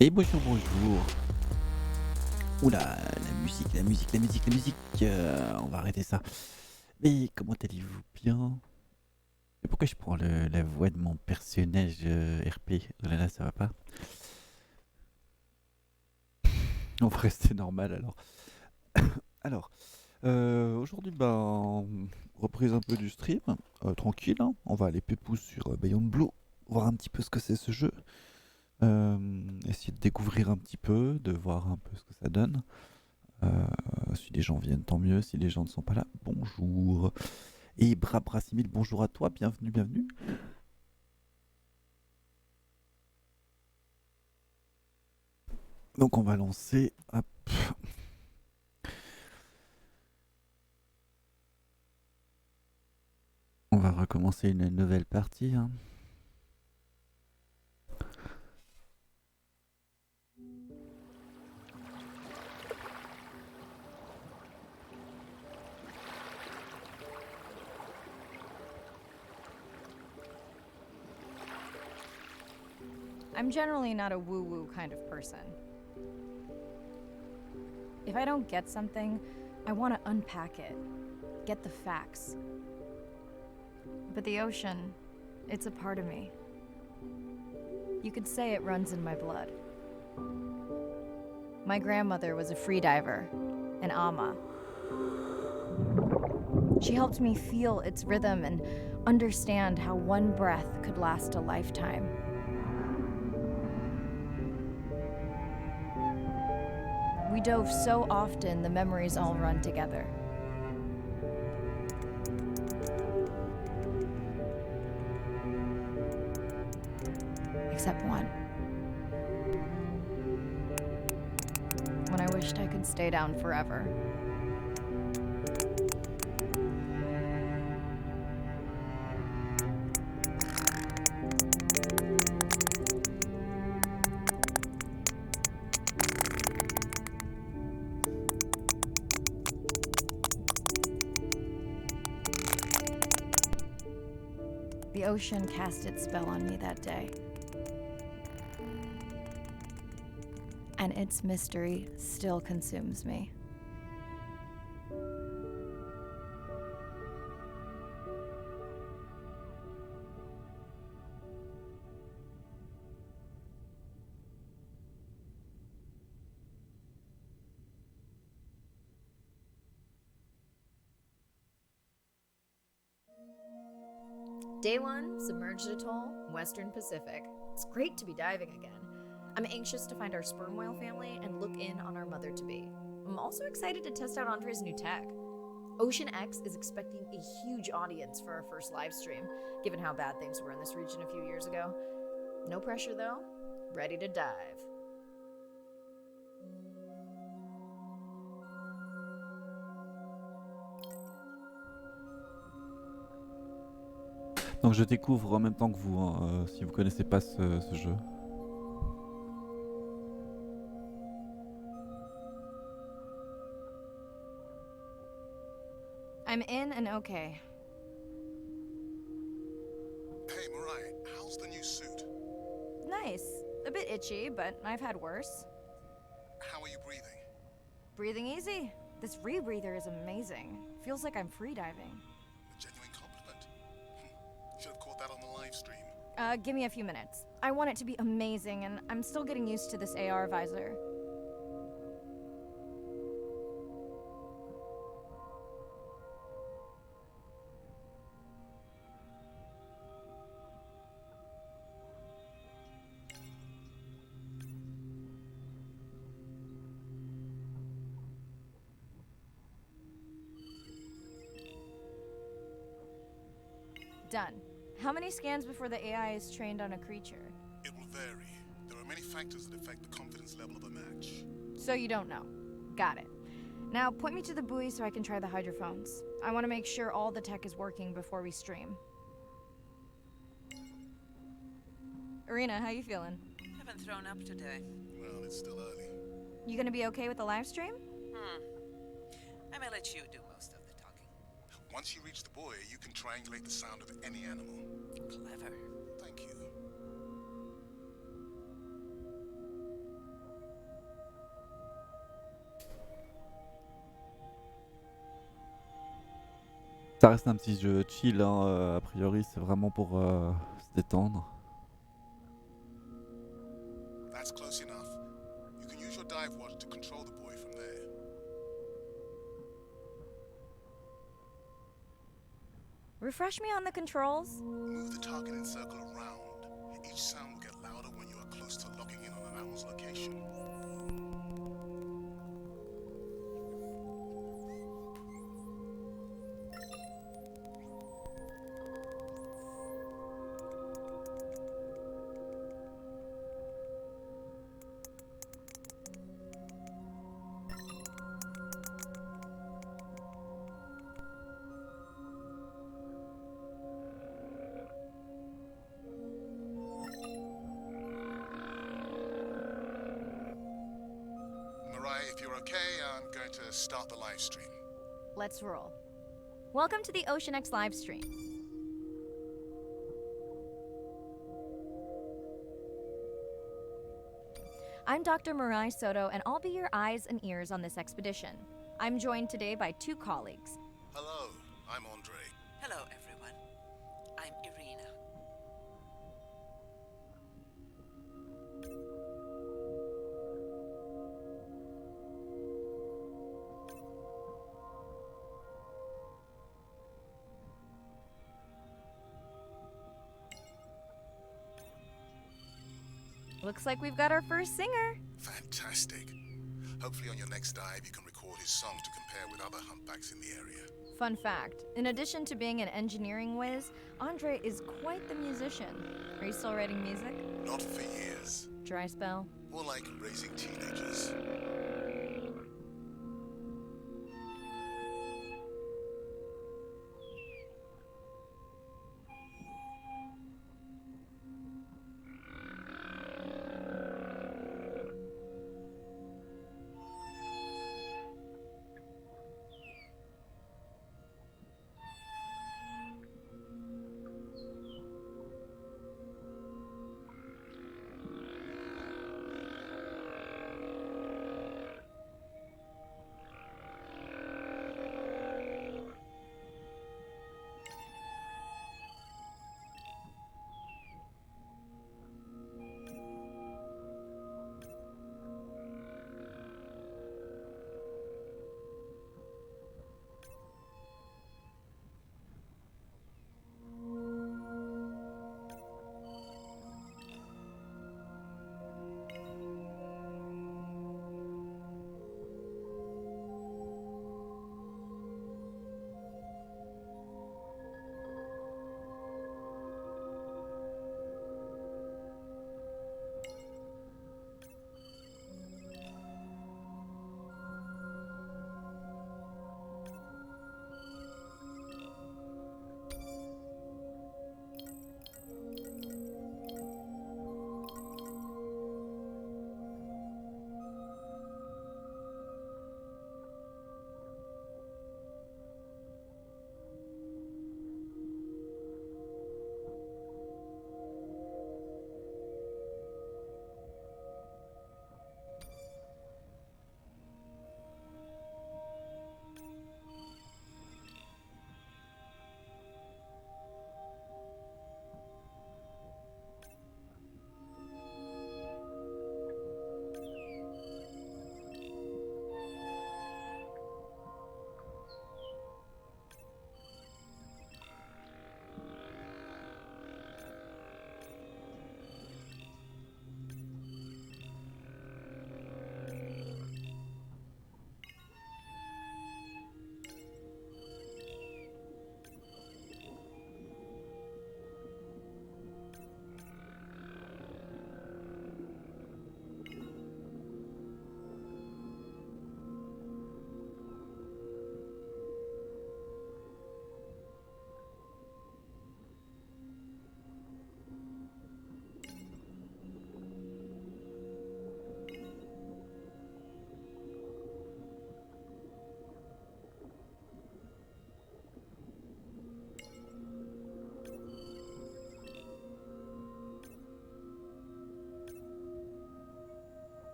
Et bonjour, bonjour. Oula, la musique. On va arrêter ça. Mais comment allez-vous bien? Et pourquoi je prends la voix de mon personnage RP? Oh là là, ça va pas. On va rester normal alors. Alors, aujourd'hui, reprise un peu du stream. Tranquille, hein. On va aller pépouze sur Beyond Blue, voir un petit peu ce que c'est ce jeu. Essayer de découvrir un petit peu, de voir un peu ce que ça donne. Si les gens viennent, tant mieux. Si les gens ne sont pas là, bonjour. Et Brassimil, bonjour à toi, bienvenue. Donc on va lancer. Hop. On va recommencer une nouvelle partie. Hein. I'm generally not a woo-woo kind of person. If I don't get something, I want to unpack it, get the facts. But the ocean, it's a part of me. You could say it runs in my blood. My grandmother was a freediver, an ama. She helped me feel its rhythm and understand how one breath could last a lifetime. We dove so often, the memories all run together. Except one. When I wished I could stay down forever. The ocean cast its spell on me that day. And its mystery still consumes me. Day 1, submerged atoll, Western Pacific. It's great to be diving again. I'm anxious to find our sperm whale family and look in on our mother-to-be. I'm also excited to test out Andre's new tech. Ocean X is expecting a huge audience for our first live stream, given how bad things were in this region a few years ago. No pressure though, ready to dive. Donc je découvre en même temps que vous, hein, si vous connaissez pas ce jeu. I'm in and okay. Hey, Mariah, how's the new suit? Nice. A bit itchy, but I've had worse. How are you breathing? Breathing easy. This rebreather is amazing. Feels like I'm freediving. A genuine compliment. Should have caught that on the live stream. Give me a few minutes. I want it to be amazing, and I'm still getting used to this AR visor. Done. How many scans before the AI is trained on a creature? It will vary. There are many factors that affect the confidence level of a match. So you don't know. Got it. Now point me to the buoy so I can try the hydrophones. I want to make sure all the tech is working before we stream. Irina, how you feeling? Haven't thrown up today. Well, it's still early. You gonna be okay with the live stream? I may let you do most of the talking. Once you reach the buoy, you can triangulate the sound of any animal. Clever. Thank you. Ça reste un petit jeu chill, hein, a priori c'est vraiment pour se détendre. That's close enough. You can use your dive watch to control the buoy from there. Refresh me on the controls. Move the target and circle around. Each sound will get louder when you are close to locking in on an animal's location. If you're okay, I'm going to start the live stream. Let's roll. Welcome to the Ocean X live stream. I'm Dr. Mirai Soto, and I'll be your eyes and ears on this expedition. I'm joined today by two colleagues. Hello, I'm Andre. Hello, everyone. I'm Irina. Looks like we've got our first singer. Fantastic. Hopefully on your next dive you can record his song to compare with other humpbacks in the area. Fun fact, in addition to being an engineering whiz, Andre is quite the musician. Are you still writing music? Not for years. Dry spell? More like raising teenagers.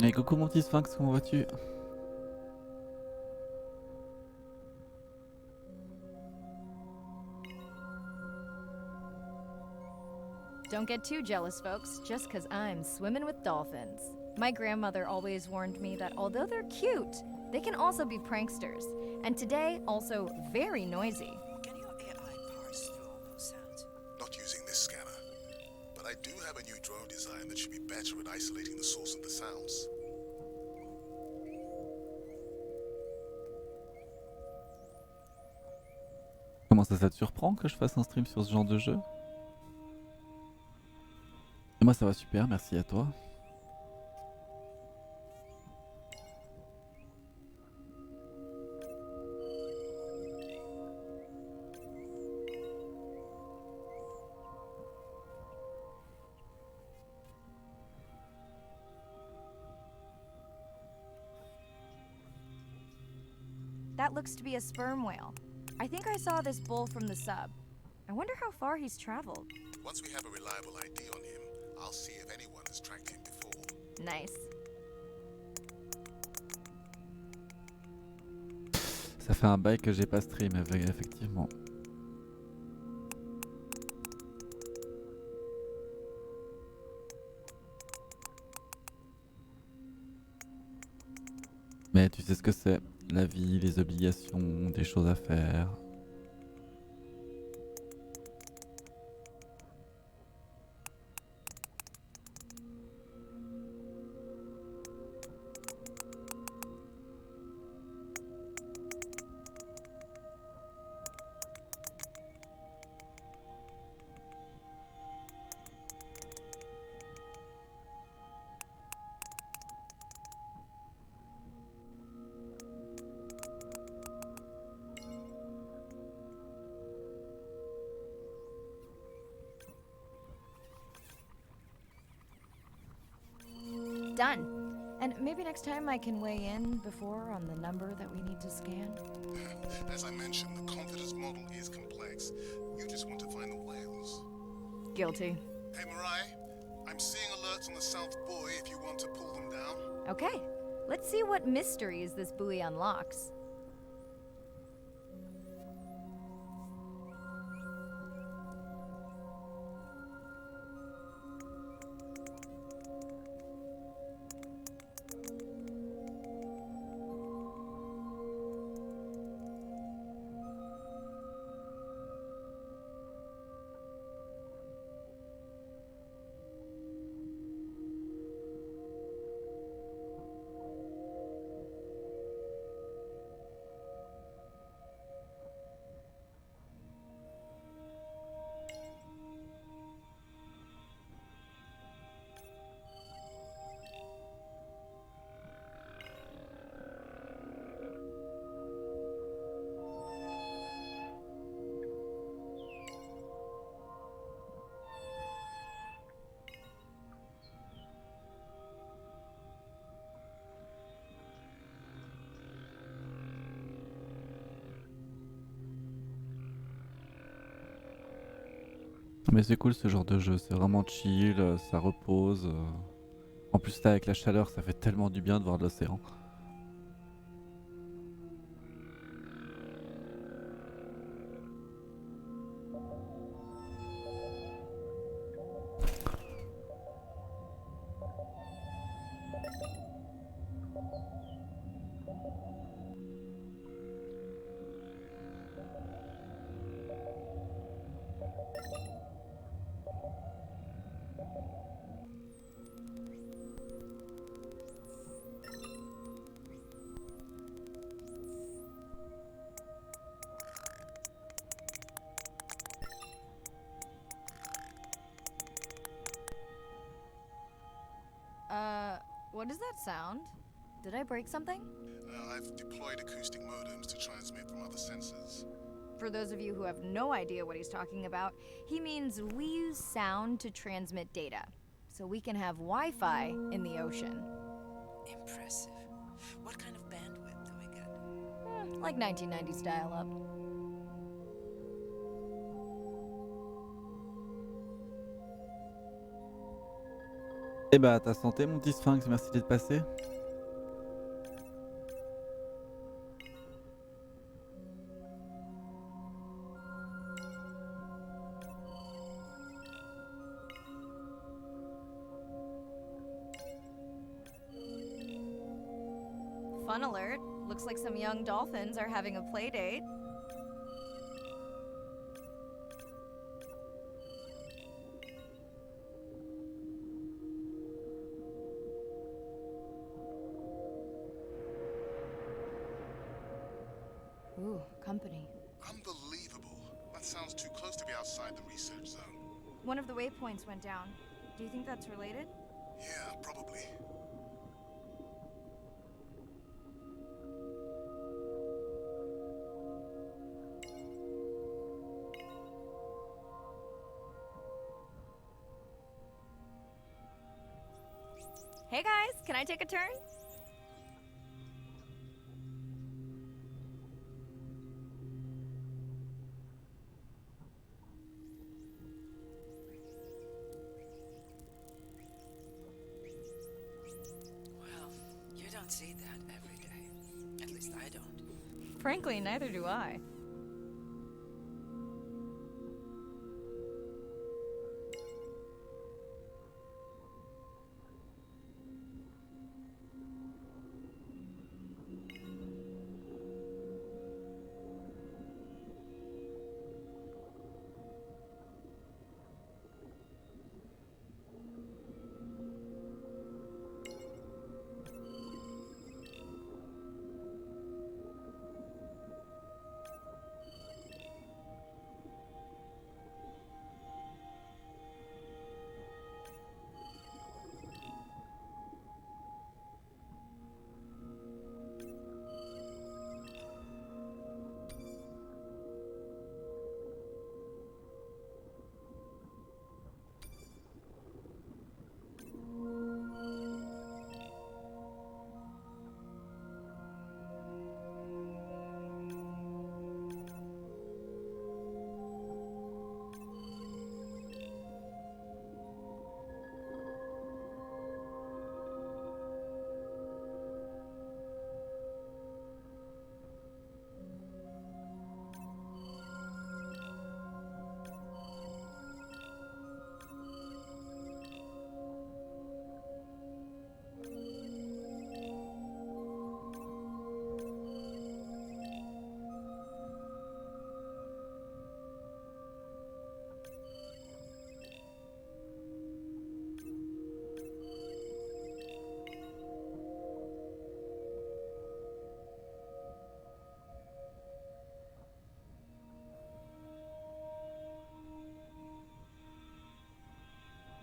Et coucou mon petit sphinx, comment vas-tu? Don't get too jealous, folks, just 'cause I'm swimming with dolphins. My grandmother always warned me that although they're cute, they can also be pranksters. And today, also very noisy. Can your AI parse through all those sounds? Not using this scanner. But I do have a new drone design that should be better at isolating the source of the sounds. Comment ça te surprend que je fasse un stream sur ce genre de jeu? Et moi ça va super, merci à toi. That looks to be a sperm whale. I think I saw this bull from the sub. I wonder how far he's traveled. Once we have a reliable ID on him, I'll see if anyone has tracked him before. Nice. Ça fait un bail que j'ai pas stream, effectivement. Mais tu sais ce que c'est, la vie, les obligations, des choses à faire. Done. And maybe next time I can weigh in before on the number that we need to scan. As I mentioned, the confidence model is complex. You just want to find the whales. Guilty. Hey, Mirai, I'm seeing alerts on the South Buoy if you want to pull them down. Okay, let's see what mysteries this buoy unlocks. Mais c'est cool ce genre de jeu, c'est vraiment chill, ça repose. En plus là avec la chaleur, ça fait tellement du bien de voir de l'océan. What does that sound? Did I break something? I've deployed acoustic modems to transmit from other sensors. For those of you who have no idea what he's talking about, he means we use sound to transmit data, so we can have Wi-Fi in the ocean. Impressive. What kind of bandwidth do we get? Like 1990s dial-up. Eh bah, ta santé, mon petit sphinx, merci d'être passé. Fun alert. Looks like some young dolphins are having a play date. Ooh, company. Unbelievable. That sounds too close to be outside the research zone. One of the waypoints went down. Do you think that's related? Yeah, probably. Hey guys, can I take a turn? don't see that every day. At least I don't. Frankly, neither do I.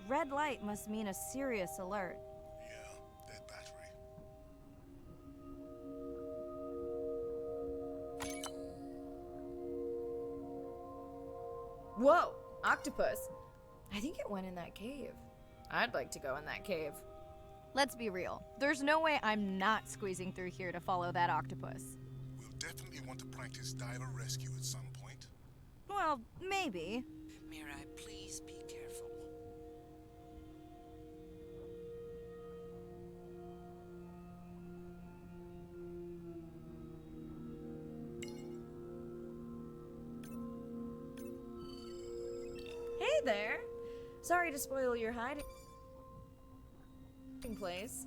Red light must mean a serious alert. Yeah, dead battery. Whoa! Octopus! I think it went in that cave. I'd like to go in that cave. Let's be real. There's no way I'm not squeezing through here to follow that octopus. We'll definitely want to practice diver rescue at some point. Well, maybe. Mirai, please be careful. Hey there! Sorry to spoil your hiding place.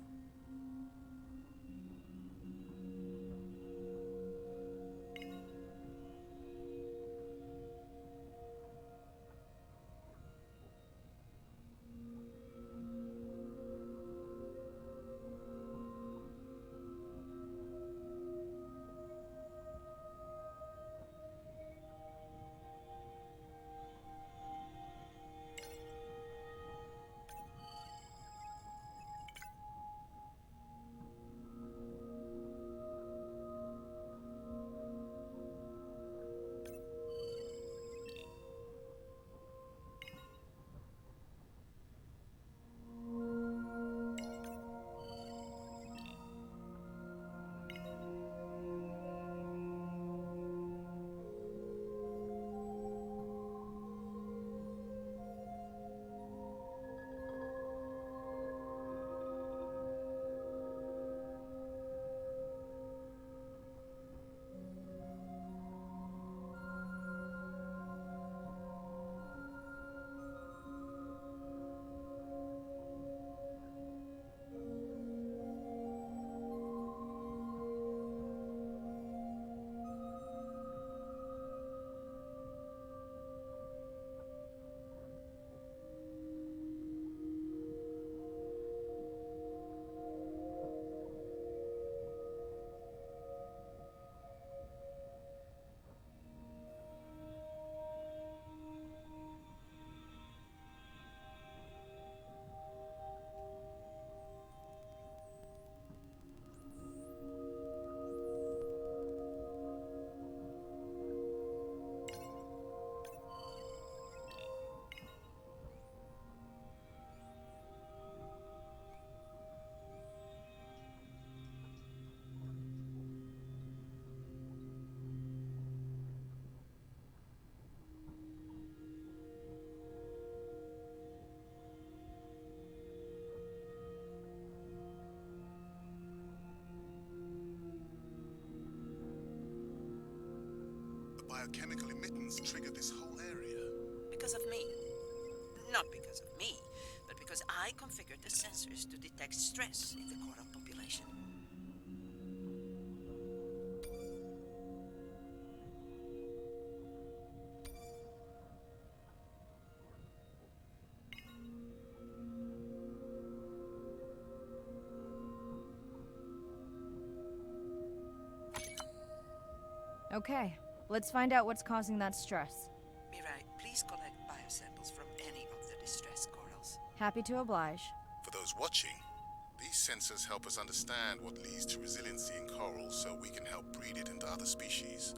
biochemical emittance triggered this whole area. Because of me. Not because of me, but because I configured the sensors to detect stress in the coral population. Okay, let's find out what's causing that stress. Mirai, please collect biosamples from any of the distressed corals. Happy to oblige. For those watching, these sensors help us understand what leads to resiliency in corals so we can help breed it into other species.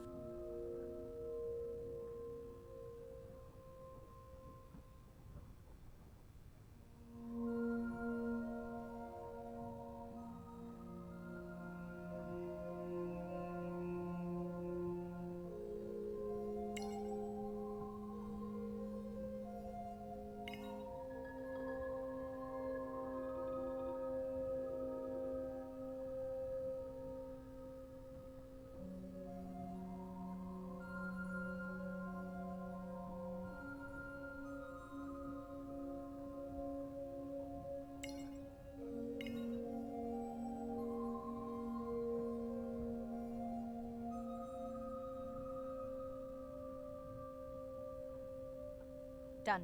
Done.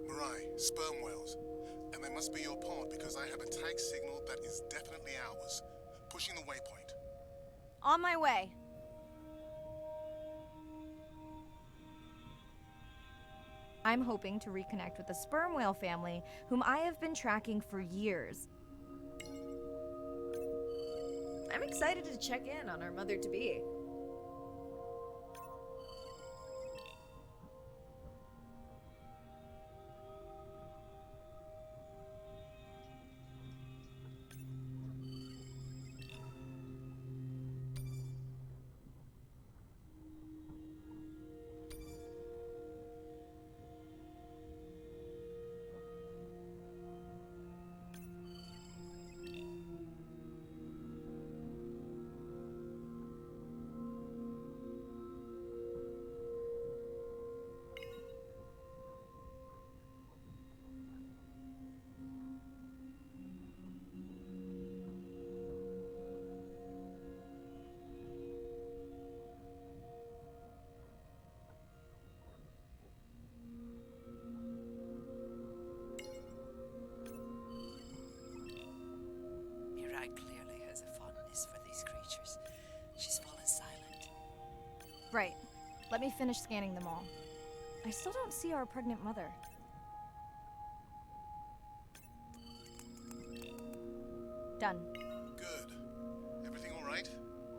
Mirai, sperm whales. And they must be your pod because I have a tag signal that is definitely ours. Pushing the waypoint. On my way. I'm hoping to reconnect with the sperm whale family, whom I have been tracking for years. I'm excited to check in on our mother-to-be. Mirai clearly has a fondness for these creatures. She's fallen silent. Right. Let me finish scanning them all. I still don't see our pregnant mother. Done. Good. Everything all right?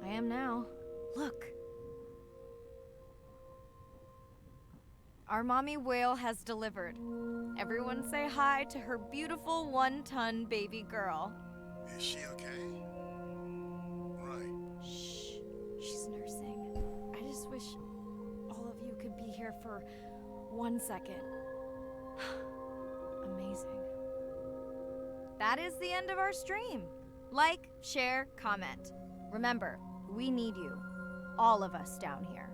I am now. Look. Our mommy whale has delivered. Everyone say hi to her beautiful 1-ton baby girl. Is she okay? Right. Shh. She's nursing. I just wish all of you could be here for 1 second. Amazing. That is the end of our stream. Like, share, comment. Remember, we need you. All of us down here.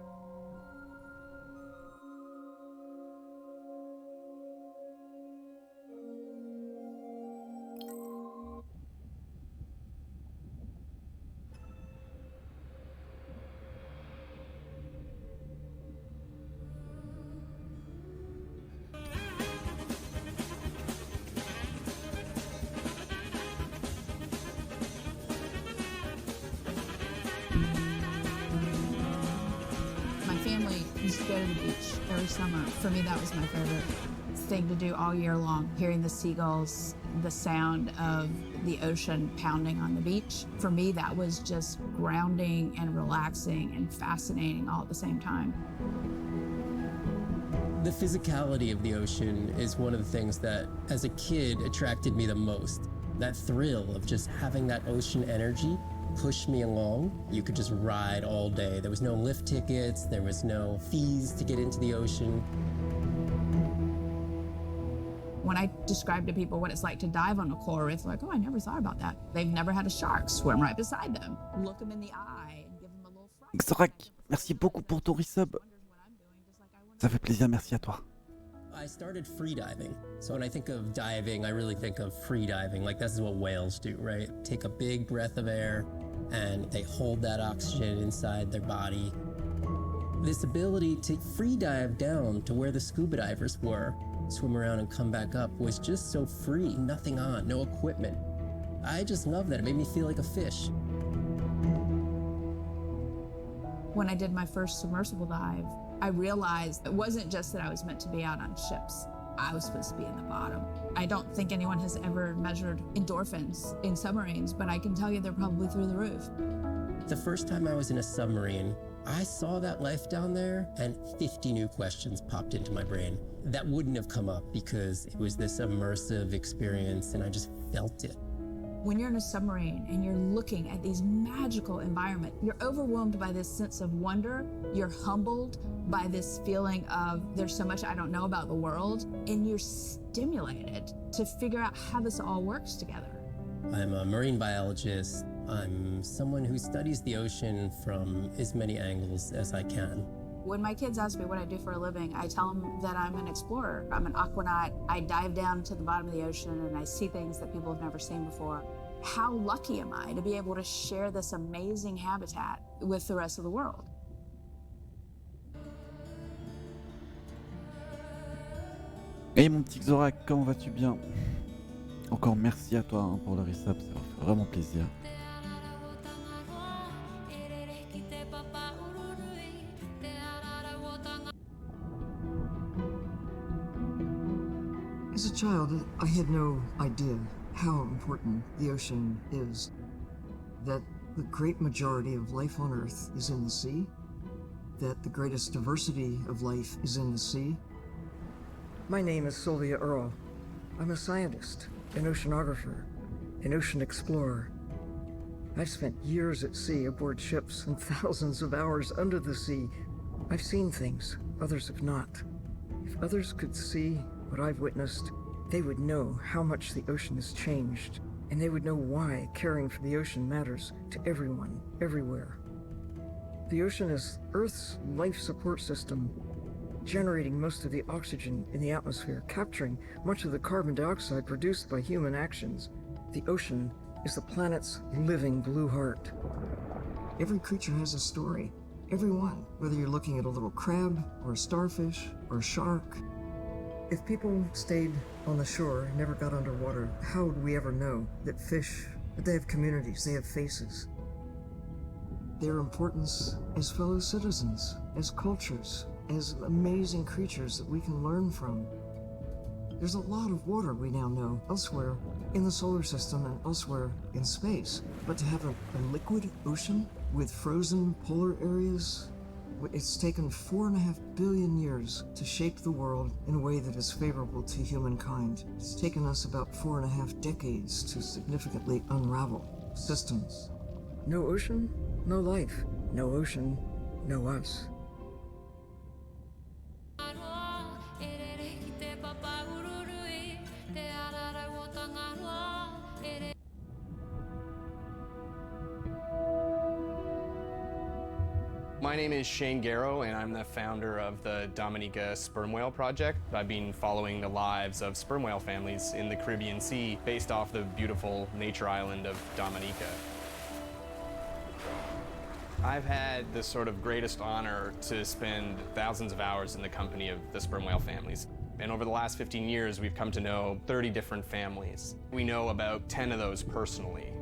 My family used to go to the beach every summer. For me, that was my favorite thing to do all year long. Hearing the seagulls, the sound of the ocean pounding on the beach. For me, that was just grounding and relaxing and fascinating all at the same time. The physicality of the ocean is one of the things that, as a kid, attracted me the most. That thrill of just having that ocean energy push me along. You could just ride all day. There was no lift tickets, there was no fees to get into the ocean. When I describe to people what it's like to dive on a coral reef, they're like, oh, I never thought about that. They've never had a shark swim right beside them. Look them in the eye and give them a little fright. Xorak, merci beaucoup pour ton resub. Ça fait plaisir, merci à toi. I started free diving. So when I think of diving, I really think of free diving. Like this is what whales do, right? Take a big breath of air and they hold that oxygen inside their body. This ability to free dive down to where the scuba divers were, swim around and come back up, was just so free, nothing on, no equipment. I just love that. It made me feel like a fish. When I did my first submersible dive, I realized it wasn't just that I was meant to be out on ships. I was supposed to be in the bottom. I don't think anyone has ever measured endorphins in submarines, but I can tell you they're probably through the roof. The first time I was in a submarine, I saw that life down there and 50 new questions popped into my brain that wouldn't have come up because it was this immersive experience and I just felt it. When you're in a submarine and you're looking at these magical environments, you're overwhelmed by this sense of wonder. You're humbled by this feeling of there's so much I don't know about the world, and you're stimulated to figure out how this all works together. I'm a marine biologist. I'm someone who studies the ocean from as many angles as I can. When my kids ask me what I do for a living, I tell them that I'm an explorer. I'm an aquanaut. I dive down to the bottom of the ocean and I see things that people have never seen before. How lucky am I to be able to share this amazing habitat with the rest of the world? Hey mon petit Xorak, comment vas-tu bien? Encore merci à toi hein, pour le resub, ça m'a fait vraiment plaisir. As a child, I had no idea how important the ocean is. That the great majority of life on Earth is in the sea. That the greatest diversity of life is in the sea. My name is Sylvia Earle. I'm a scientist, an oceanographer, an ocean explorer. I've spent years at sea aboard ships and thousands of hours under the sea. I've seen things others have not. If others could see what I've witnessed, they would know how much the ocean has changed, and they would know why caring for the ocean matters to everyone, everywhere. The ocean is Earth's life support system, generating most of the oxygen in the atmosphere, capturing much of the carbon dioxide produced by human actions. The ocean is the planet's living blue heart. Every creature has a story. Every one, whether you're looking at a little crab, or a starfish, or a shark. If people stayed on the shore and never got underwater, how would we ever know that fish, that they have communities, they have faces? Their importance as fellow citizens, as cultures, as amazing creatures that we can learn from. There's a lot of water we now know elsewhere in the solar system and elsewhere in space. But to have a liquid ocean with frozen polar areas, it's taken 4.5 billion years to shape the world in a way that is favorable to humankind. It's taken us about 4.5 decades to significantly unravel systems. No ocean, no life. No ocean, no us. My name is Shane Garrow, and I'm the founder of the Dominica Sperm Whale Project. I've been following the lives of sperm whale families in the Caribbean Sea based off the beautiful nature island of Dominica. I've had the sort of greatest honor to spend thousands of hours in the company of the sperm whale families. And over the last 15 years, we've come to know 30 different families. We know about 10 of those personally.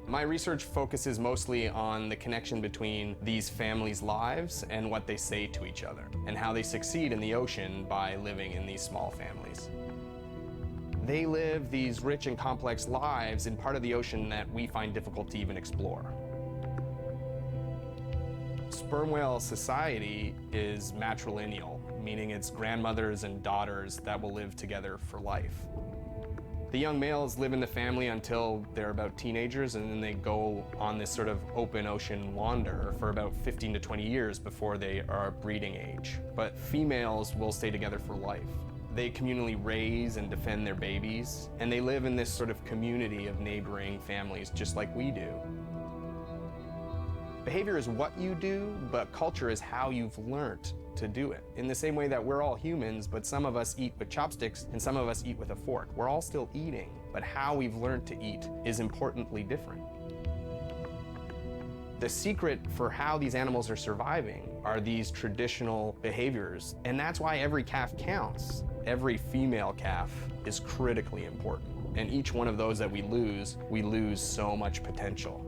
My research focuses mostly on the connection between these families' lives and what they say to each other, and how they succeed in the ocean by living in these small families. They live these rich and complex lives in part of the ocean that we find difficult to even explore. Sperm whale society is matrilineal, meaning it's grandmothers and daughters that will live together for life. The young males live in the family until they're about teenagers, and then they go on this sort of open ocean wander for about 15 to 20 years before they are breeding age. But females will stay together for life. They communally raise and defend their babies, and they live in this sort of community of neighboring families just like we do. Behavior is what you do, but culture is how you've learned to do it. In the same way that we're all humans, but some of us eat with chopsticks and some of us eat with a fork. We're all still eating, but how we've learned to eat is importantly different. The secret for how these animals are surviving are these traditional behaviors, and that's why every calf counts. Every female calf is critically important, and each one of those that we lose so much potential.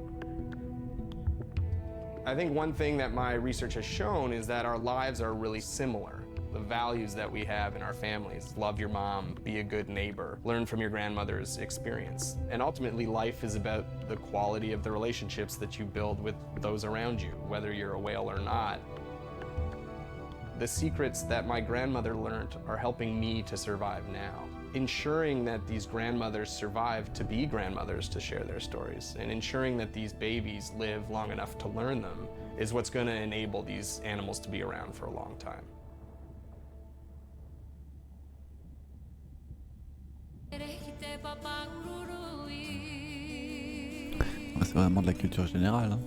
I think one thing that my research has shown is that our lives are really similar. The values that we have in our families, love your mom, be a good neighbor, learn from your grandmother's experience. And ultimately, life is about the quality of the relationships that you build with those around you, whether you're a whale or not. The secrets that my grandmother learned are helping me to survive now. Ensuring that these grandmothers survive to be grandmothers to share their stories, and ensuring that these babies live long enough to learn them is what's going to enable these animals to be around for a long time. C'est vraiment de la culture générale, hein.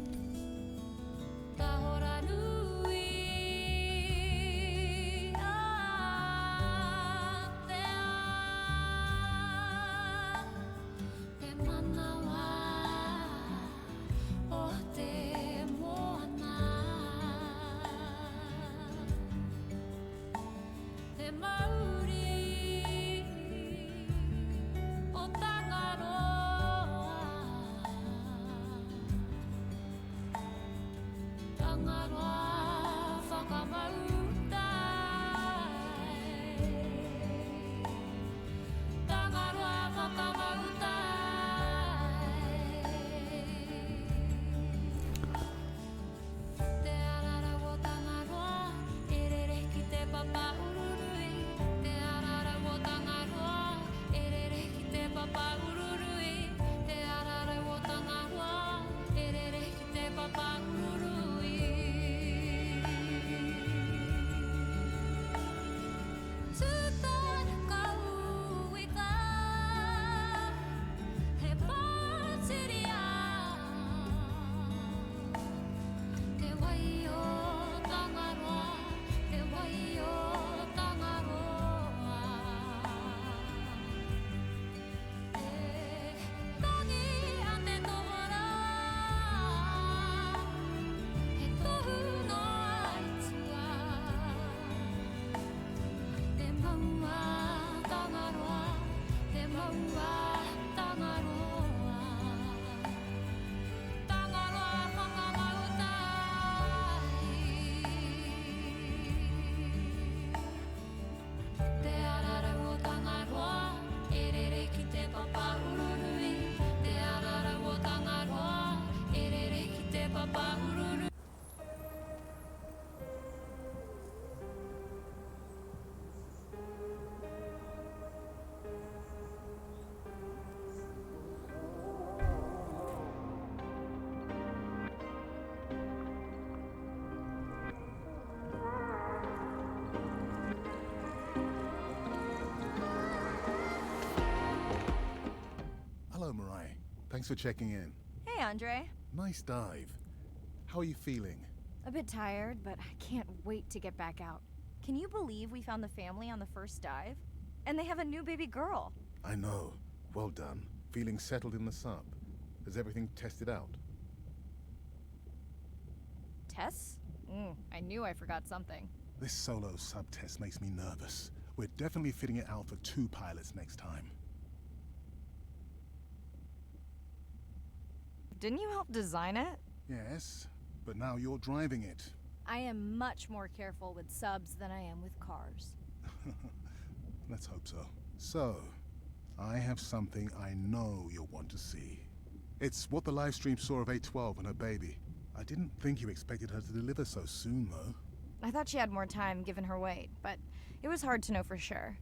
Hello, Mariah. Thanks for checking in. Hey, Andre. Nice dive. How are you feeling? A bit tired, but I can't wait to get back out. Can you believe we found the family on the first dive? And they have a new baby girl. I know. Well done. Feeling settled in the sub. Is everything tested out? Tess? I knew I forgot something. This solo sub test makes me nervous. We're definitely fitting it out for 2 pilots next time. Didn't you help design it? Yes, but now you're driving it. I am much more careful with subs than I am with cars. Let's hope so. So, I have something I know you'll want to see. It's what the live stream saw of A12 and her baby. I didn't think you expected her to deliver so soon, though. I thought she had more time given her weight, but it was hard to know for sure.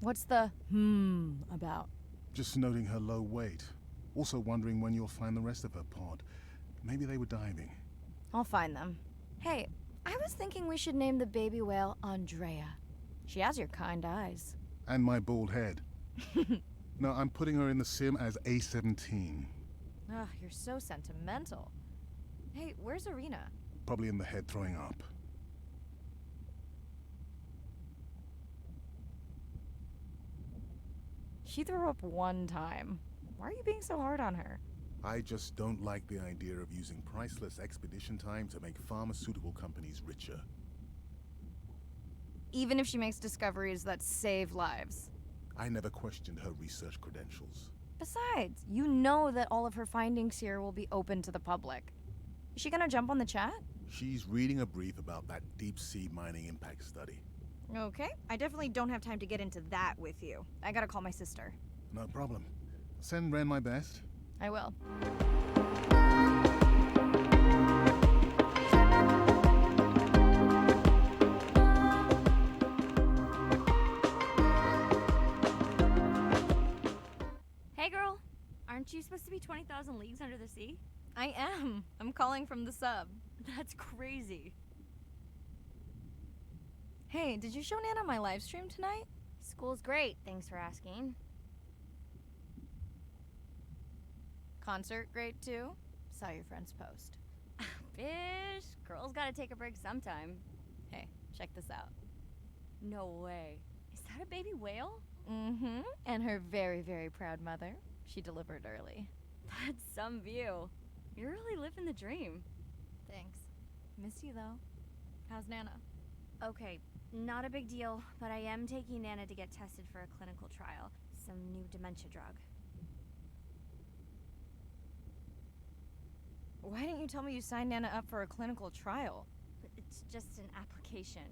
What's the about? Just noting her low weight. Also wondering when you'll find the rest of her pod. Maybe they were diving. I'll find them. Hey, I was thinking we should name the baby whale Andrea. She has your kind eyes. And my bald head. No, I'm putting her in the sim as A17. Ugh, you're so sentimental. Hey, where's Arena? Probably in the head throwing up. She threw up one time. Why are you being so hard on her? I just don't like the idea of using priceless expedition time to make pharmaceutical companies richer. Even if she makes discoveries that save lives. I never questioned her research credentials. Besides, you know that all of her findings here will be open to the public. Is she gonna jump on the chat? She's reading a brief about that deep-sea mining impact study. Okay, I definitely don't have time to get into that with you. I gotta call my sister. No problem. Send Ren my best. I will. Hey girl, aren't you supposed to be 20,000 leagues under the sea? I am. I'm calling from the sub. That's crazy. Hey, did you show Nana my live stream tonight? School's great, thanks for asking. Concert great too? Saw your friend's post. Bish, girls gotta take a break sometime. Hey, check this out. No way. Is that a baby whale? Mm-hmm. And her very, very proud mother. She delivered early. That's some view. You're really living the dream. Thanks. Miss you though. How's Nana? Okay, not a big deal, but I am taking Nana to get tested for a clinical trial. Some new dementia drug. Why didn't you tell me you signed Nana up for a clinical trial? But it's just an application.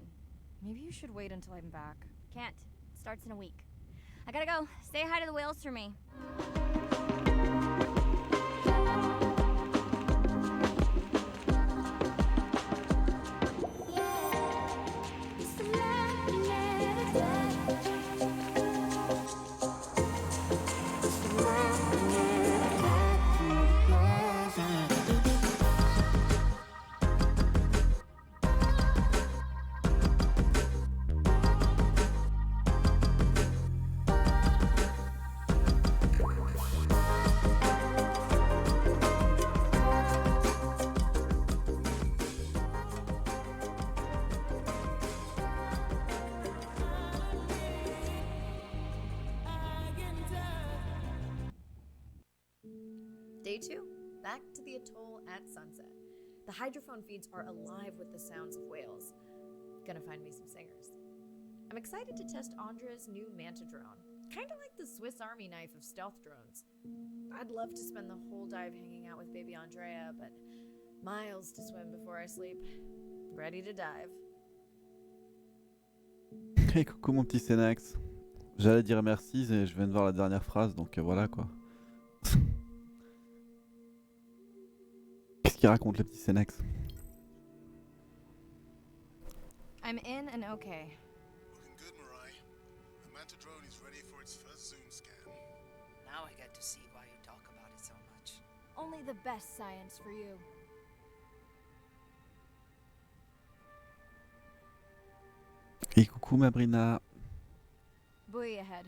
Maybe you should wait until I'm back. Can't. It starts in a week. I gotta go. Say hi to the whales for me. Day 2, back to the atoll at sunset. The hydrophone feeds are alive with the sounds of whales. Gonna find me some singers. I'm excited to test Andra's new manta drone. Kinda like the Swiss Army knife of stealth drones. I'd love to spend the whole dive hanging out with baby Andrea, but miles to swim before I sleep. Ready to dive. Hey, coucou mon petit Sénax. J'allais dire merci, et je viens de voir la dernière phrase, donc voilà quoi. Qu'est-ce qu'il raconte le petit Sénax? I'm in and okay. Looking good, Mirai. The manta drone is ready for its first zoom scan. Now I get to see why you talk about it so much. Only the best science for you. Et coucou ma Brina. Buoy ahead.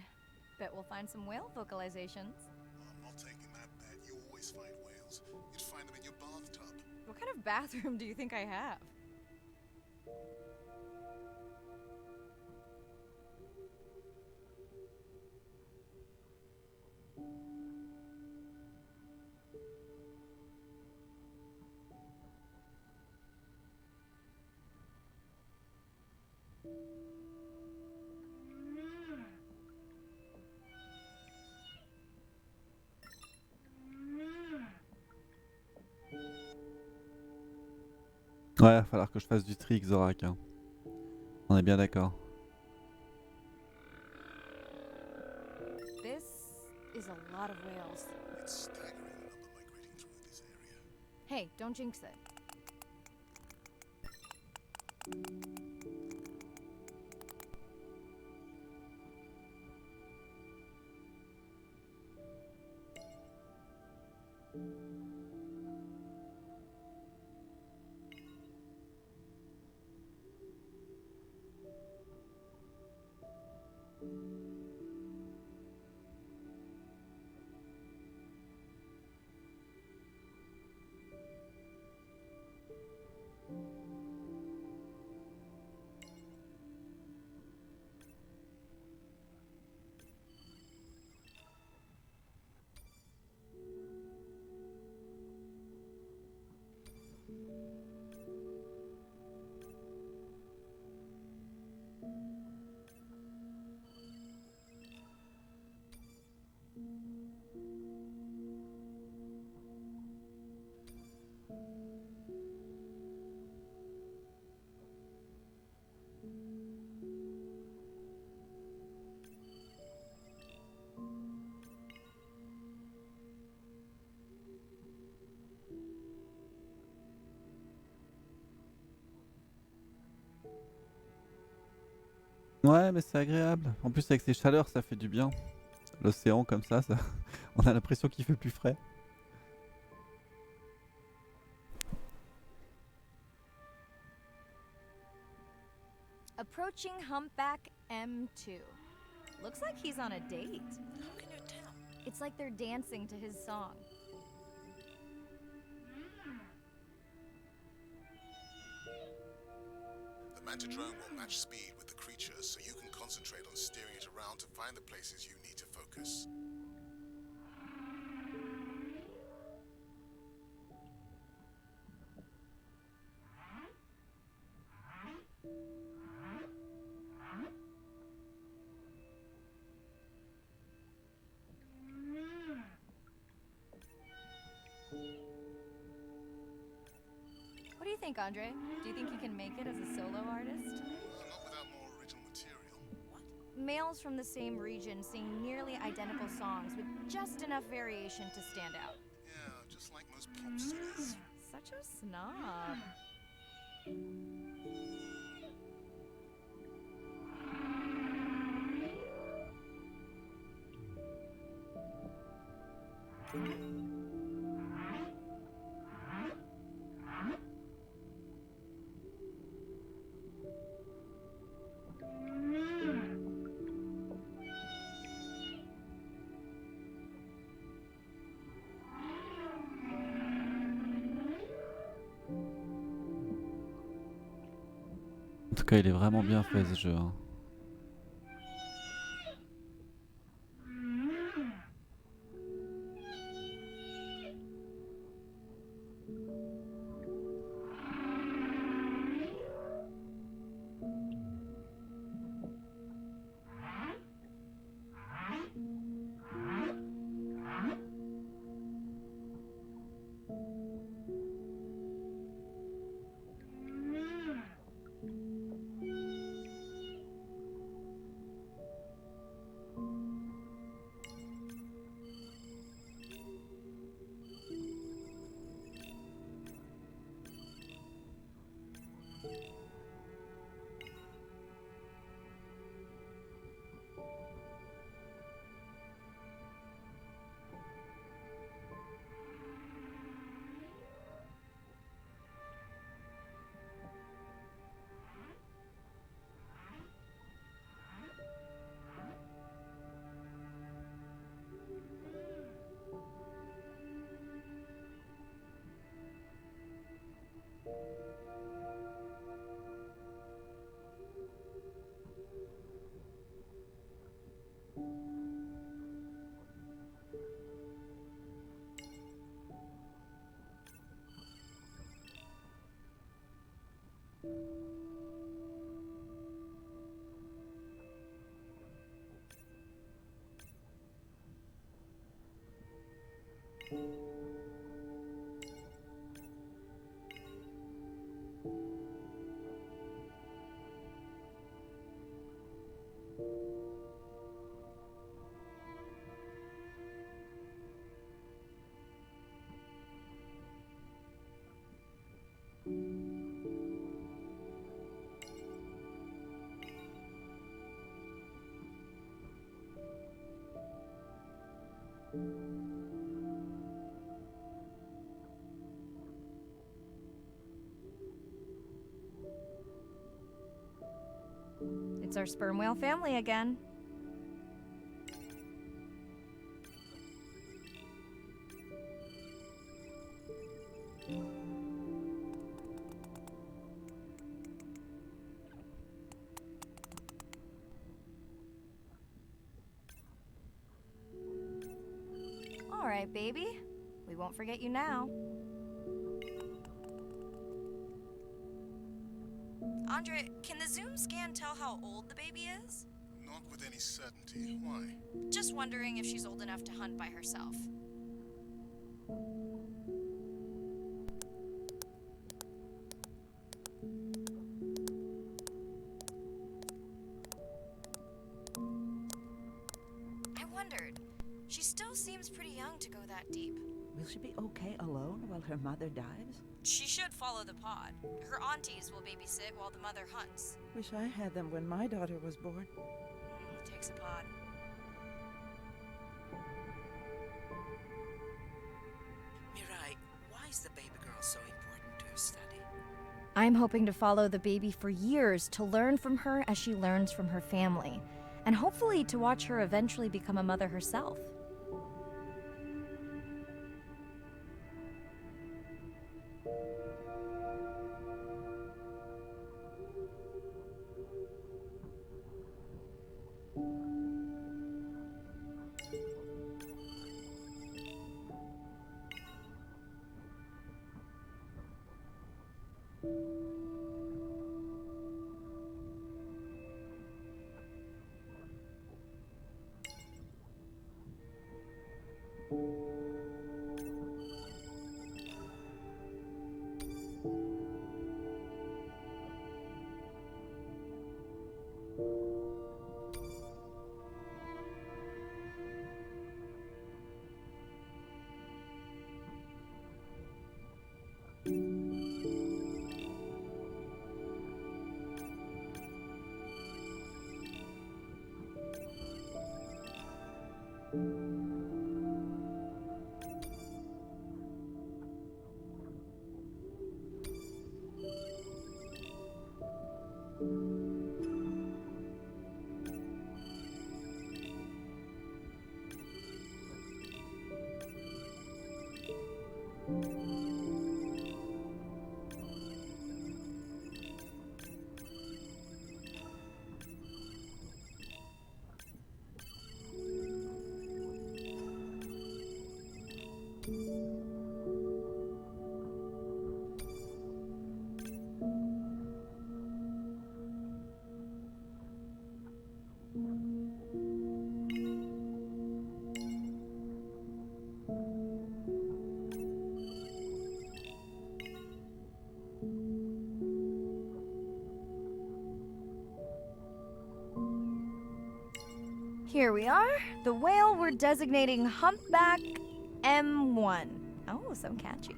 Bet we'll find some whale vocalizations. I'm not taking that bet. You always find whales. You'd find them in your bathtub. What kind of bathroom do you think I have? Ouais, va falloir que je fasse du tri, Xorak. Hein. On est bien d'accord. This is a lot of whales. It's staggering the number migrating through this area. Hey, don't jinx it. Ouais, mais c'est agréable. En plus, avec ces chaleurs, ça fait du bien. L'océan comme ça, on a l'impression qu'il fait plus frais. Approaching Humpback M2. Looks like he's on a date. How can you tell? It's like they're dancing to his song. The manta drone will match speed with the creatures, so you can concentrate on steering it around to find the places you need to focus. What do you think, Andre? Do you think he can make it as a solo artist? Not without more original material. Males from the same region sing nearly identical songs with just enough variation to stand out. Yeah, just like most pop singers. Such a snob. En tout cas, il est vraiment bien fait ce jeu, hein. It's our sperm whale family again. All right, baby. We won't forget you now. Andre, can the zoom scan tell how old the baby is? Not with any certainty. Why? Just wondering if she's old enough to hunt by herself. I wondered. She still seems pretty young to go that deep. Will she be okay alone while her mother dives? She should follow the pod. Her aunties will babysit while the mother hunts. Wish I had them when my daughter was born. Takes a pod. Mirai, why is the baby girl so important to your study? I'm hoping to follow the baby for years to learn from her as she learns from her family, and hopefully to watch her eventually become a mother herself. Here we are, the whale we're designating Humpback M1. Oh, so catchy.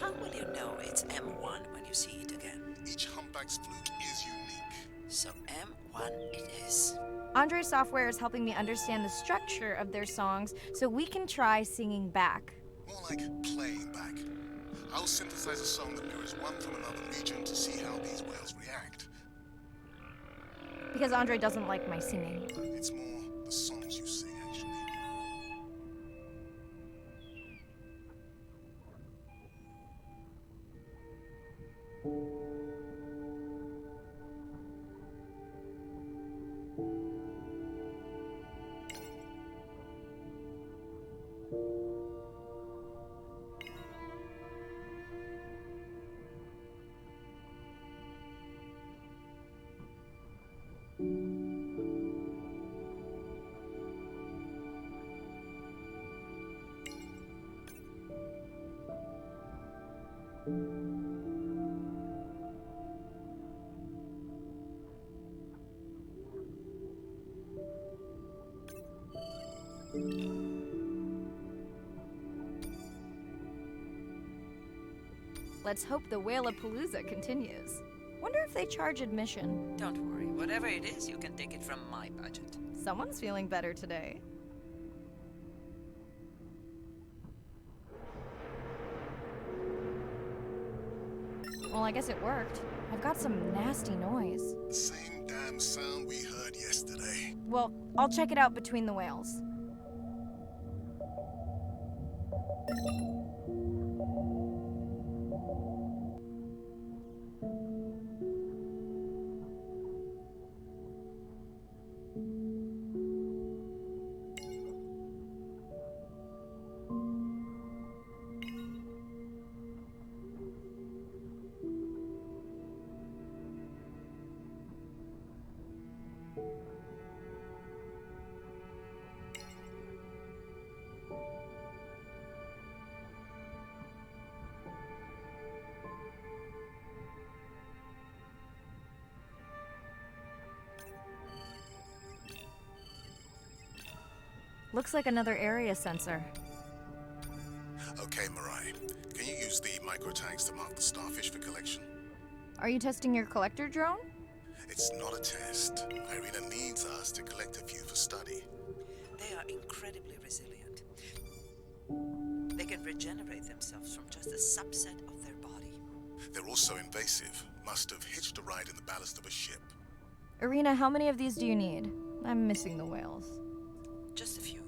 How will you know it's M1 when you see it again? Each humpback's fluke is unique. So M1 it is. Andre's software is helping me understand the structure of their songs so we can try singing back. More like playing back. I'll synthesize a song that mirrors one from another region to see how these whales react. Because Andre doesn't like my singing. It's more the songs you sing, actually. Let's hope the Whalapalooza continues. Wonder if they charge admission. Don't worry, whatever it is, you can take it from my budget. Someone's feeling better today. Well, I guess it worked. I've got some nasty noise. The same damn sound we heard yesterday. Well, I'll check it out between the whales. Looks like another area sensor. Okay, Mirai. Can you use the micro tags to mark the starfish for collection? Are you testing your collector drone? It's not a test. Irina needs us to collect a few for study. They are incredibly resilient. They can regenerate themselves from just a subset of their body. They're also invasive. Must have hitched a ride in the ballast of a ship. Irina, how many of these do you need? I'm missing the whales. Just a few.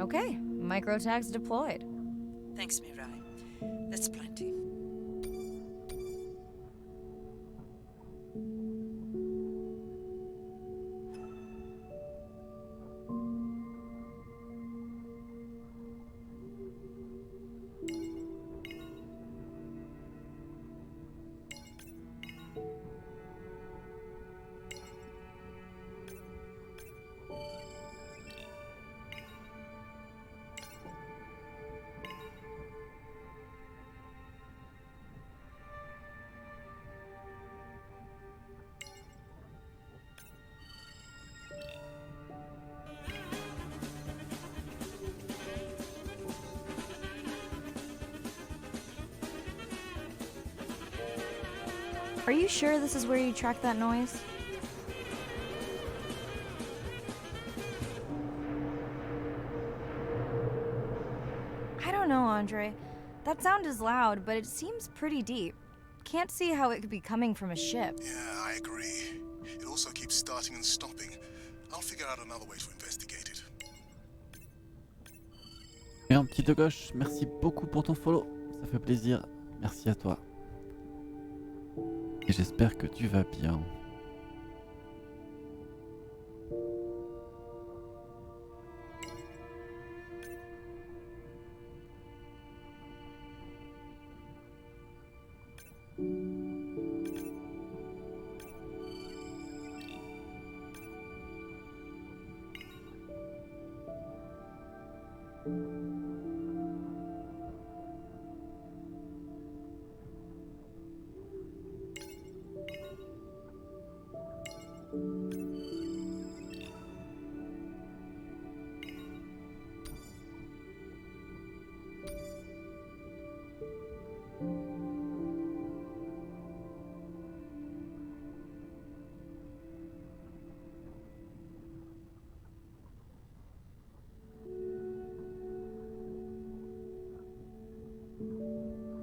Okay, micro tags deployed. Thanks, Mirai. That's plenty. Are you sure this is where you tracked that noise? I don't know, Andre. That sound is loud, but it seems pretty deep. Can't see how it could be coming from a ship. Yeah, I agree. It also keeps starting and stopping. I'll figure out another way to investigate it. Et un petit de gauche, merci beaucoup pour ton follow. Ça fait plaisir. Merci à toi. Et j'espère que tu vas bien.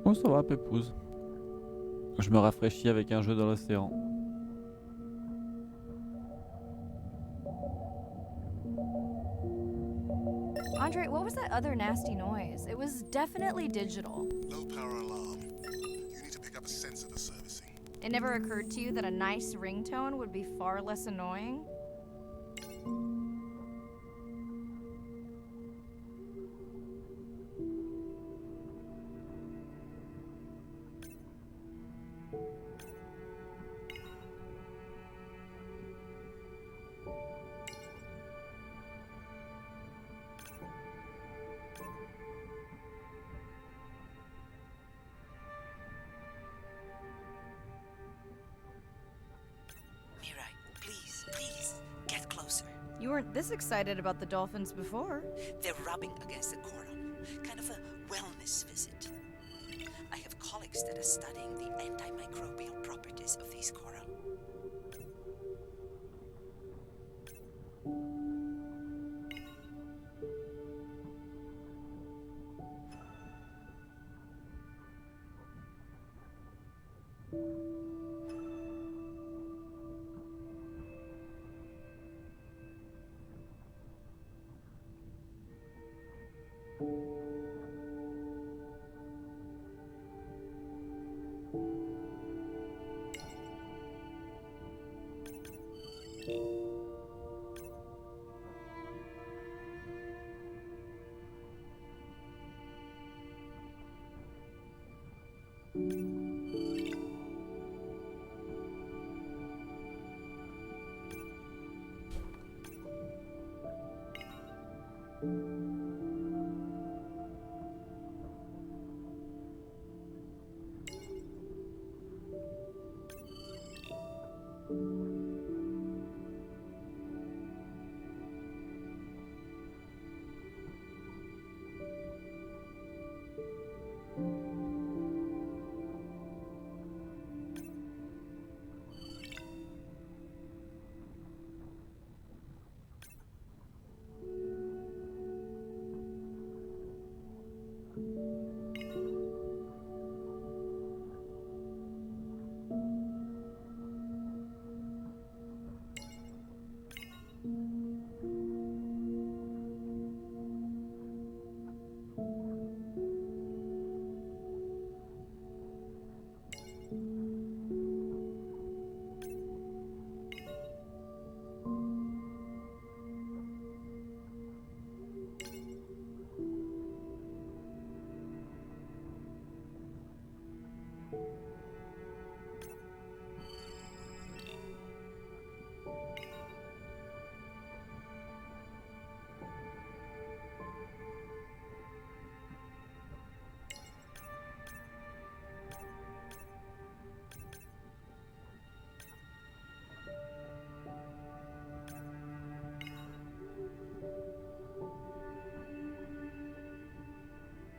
Oh, ça va, pépouze. Je me rafraîchis avec un jeu dans l'océan. Andre, what was that other nasty noise? It was definitely digital. Low power alarm. You need to pick up a sensor for servicing. It never occurred to you that a nice ringtone would be far less annoying? Please, get closer. You weren't this excited about the dolphins before. They're rubbing against the coral. Kind of a wellness visit. I have colleagues that are studying the antimicrobial properties of these coral.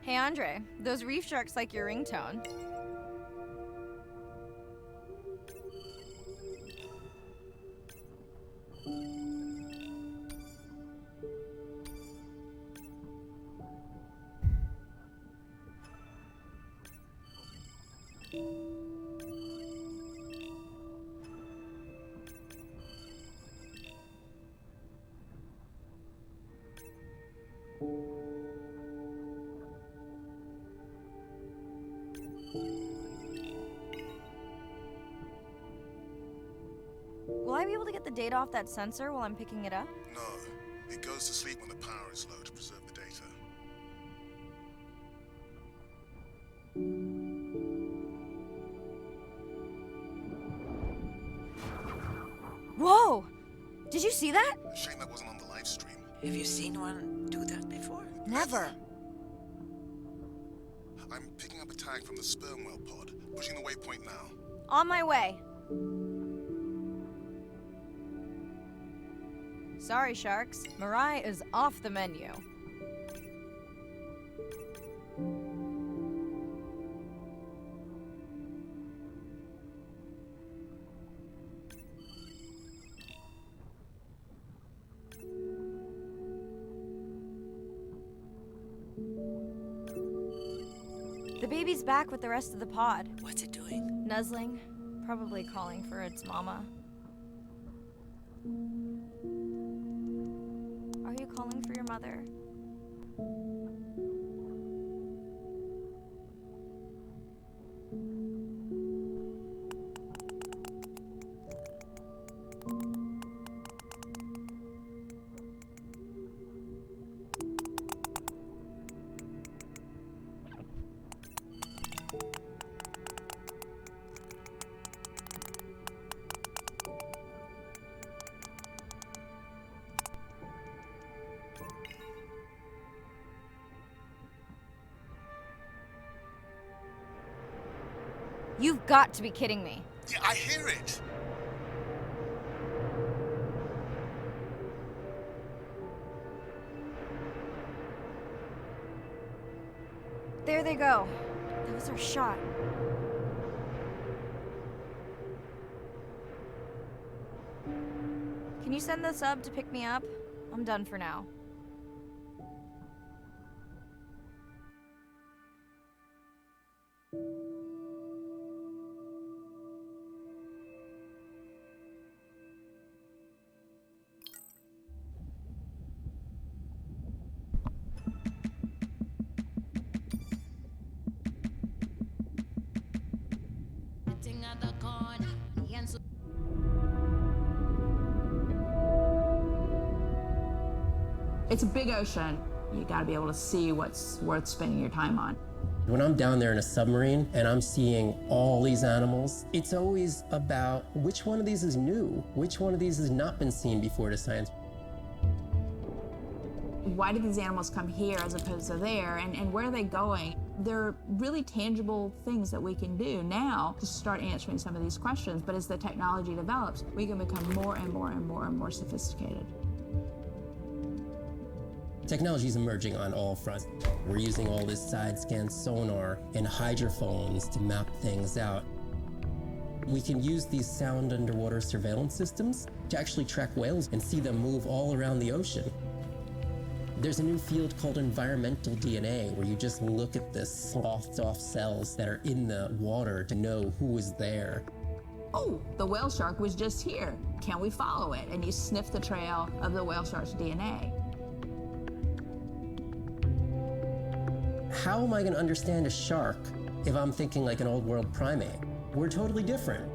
Hey Andre, those reef sharks like your ringtone. Will I be able to get the data off that sensor while I'm picking it up? No. It goes to sleep when the power is low to preserve the data. Whoa! Did you see that? Shame that wasn't on the live stream. Have you seen one do that before? Never. I'm picking up a tag from the sperm whale pod, pushing the waypoint now. On my way. Sorry, sharks. Mirai is off the menu. The baby's back with the rest of the pod. What's it doing? Nuzzling, probably calling for its mama. Are you calling for your mother? You've got to be kidding me. Yeah, I hear it! There they go. That was our shot. Can you send the sub to pick me up? I'm done for now. It's a big ocean. You gotta be able to see what's worth spending your time on. When I'm down there in a submarine and I'm seeing all these animals, it's always about which one of these is new, which one of these has not been seen before to science. Why did these animals come here as opposed to there, and where are they going? They're really tangible things that we can do now to start answering some of these questions, but as the technology develops, we can become more and more and more and more sophisticated. Technology is emerging on all fronts. We're using all this side-scan sonar and hydrophones to map things out. We can use these sound underwater surveillance systems to actually track whales and see them move all around the ocean. There's a new field called environmental DNA, where you just look at the sloughed off cells that are in the water to know who is there. Oh, the whale shark was just here. Can we follow it? And you sniff the trail of the whale shark's DNA. How am I going to understand a shark if I'm thinking like an old world primate? We're totally different.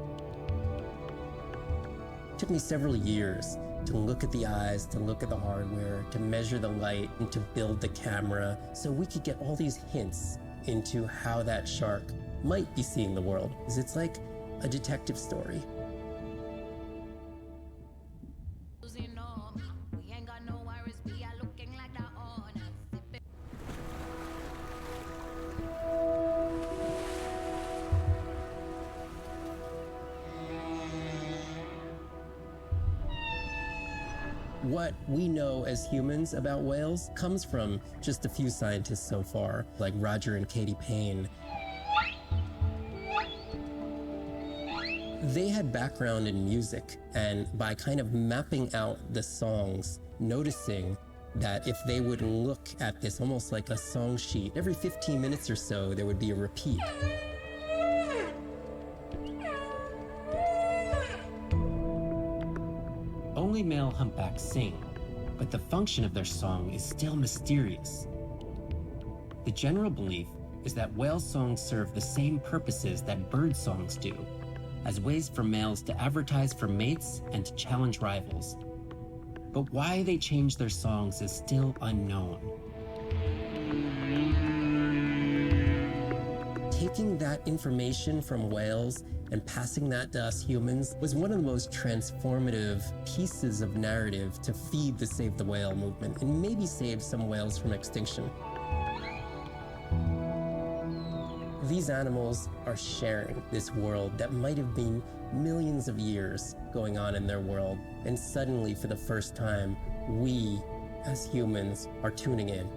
It took me several years to look at the eyes, to look at the hardware, to measure the light, and to build the camera so we could get all these hints into how that shark might be seeing the world. Because it's like a detective story. What we know as humans about whales comes from just a few scientists so far, like Roger and Katie Payne. They had background in music, and by kind of mapping out the songs, noticing that if they would look at this almost like a song sheet, every 15 minutes or so, there would be a repeat. Only male humpbacks sing, but the function of their song is still mysterious. The general belief is that whale songs serve the same purposes that bird songs do, as ways for males to advertise for mates and to challenge rivals. But why they changed their songs is still unknown. Taking that information from whales and passing that to us humans was one of the most transformative pieces of narrative to feed the Save the Whale movement and maybe save some whales from extinction. These animals are sharing this world that might have been millions of years going on in their world, and suddenly, for the first time, we, as humans, are tuning in.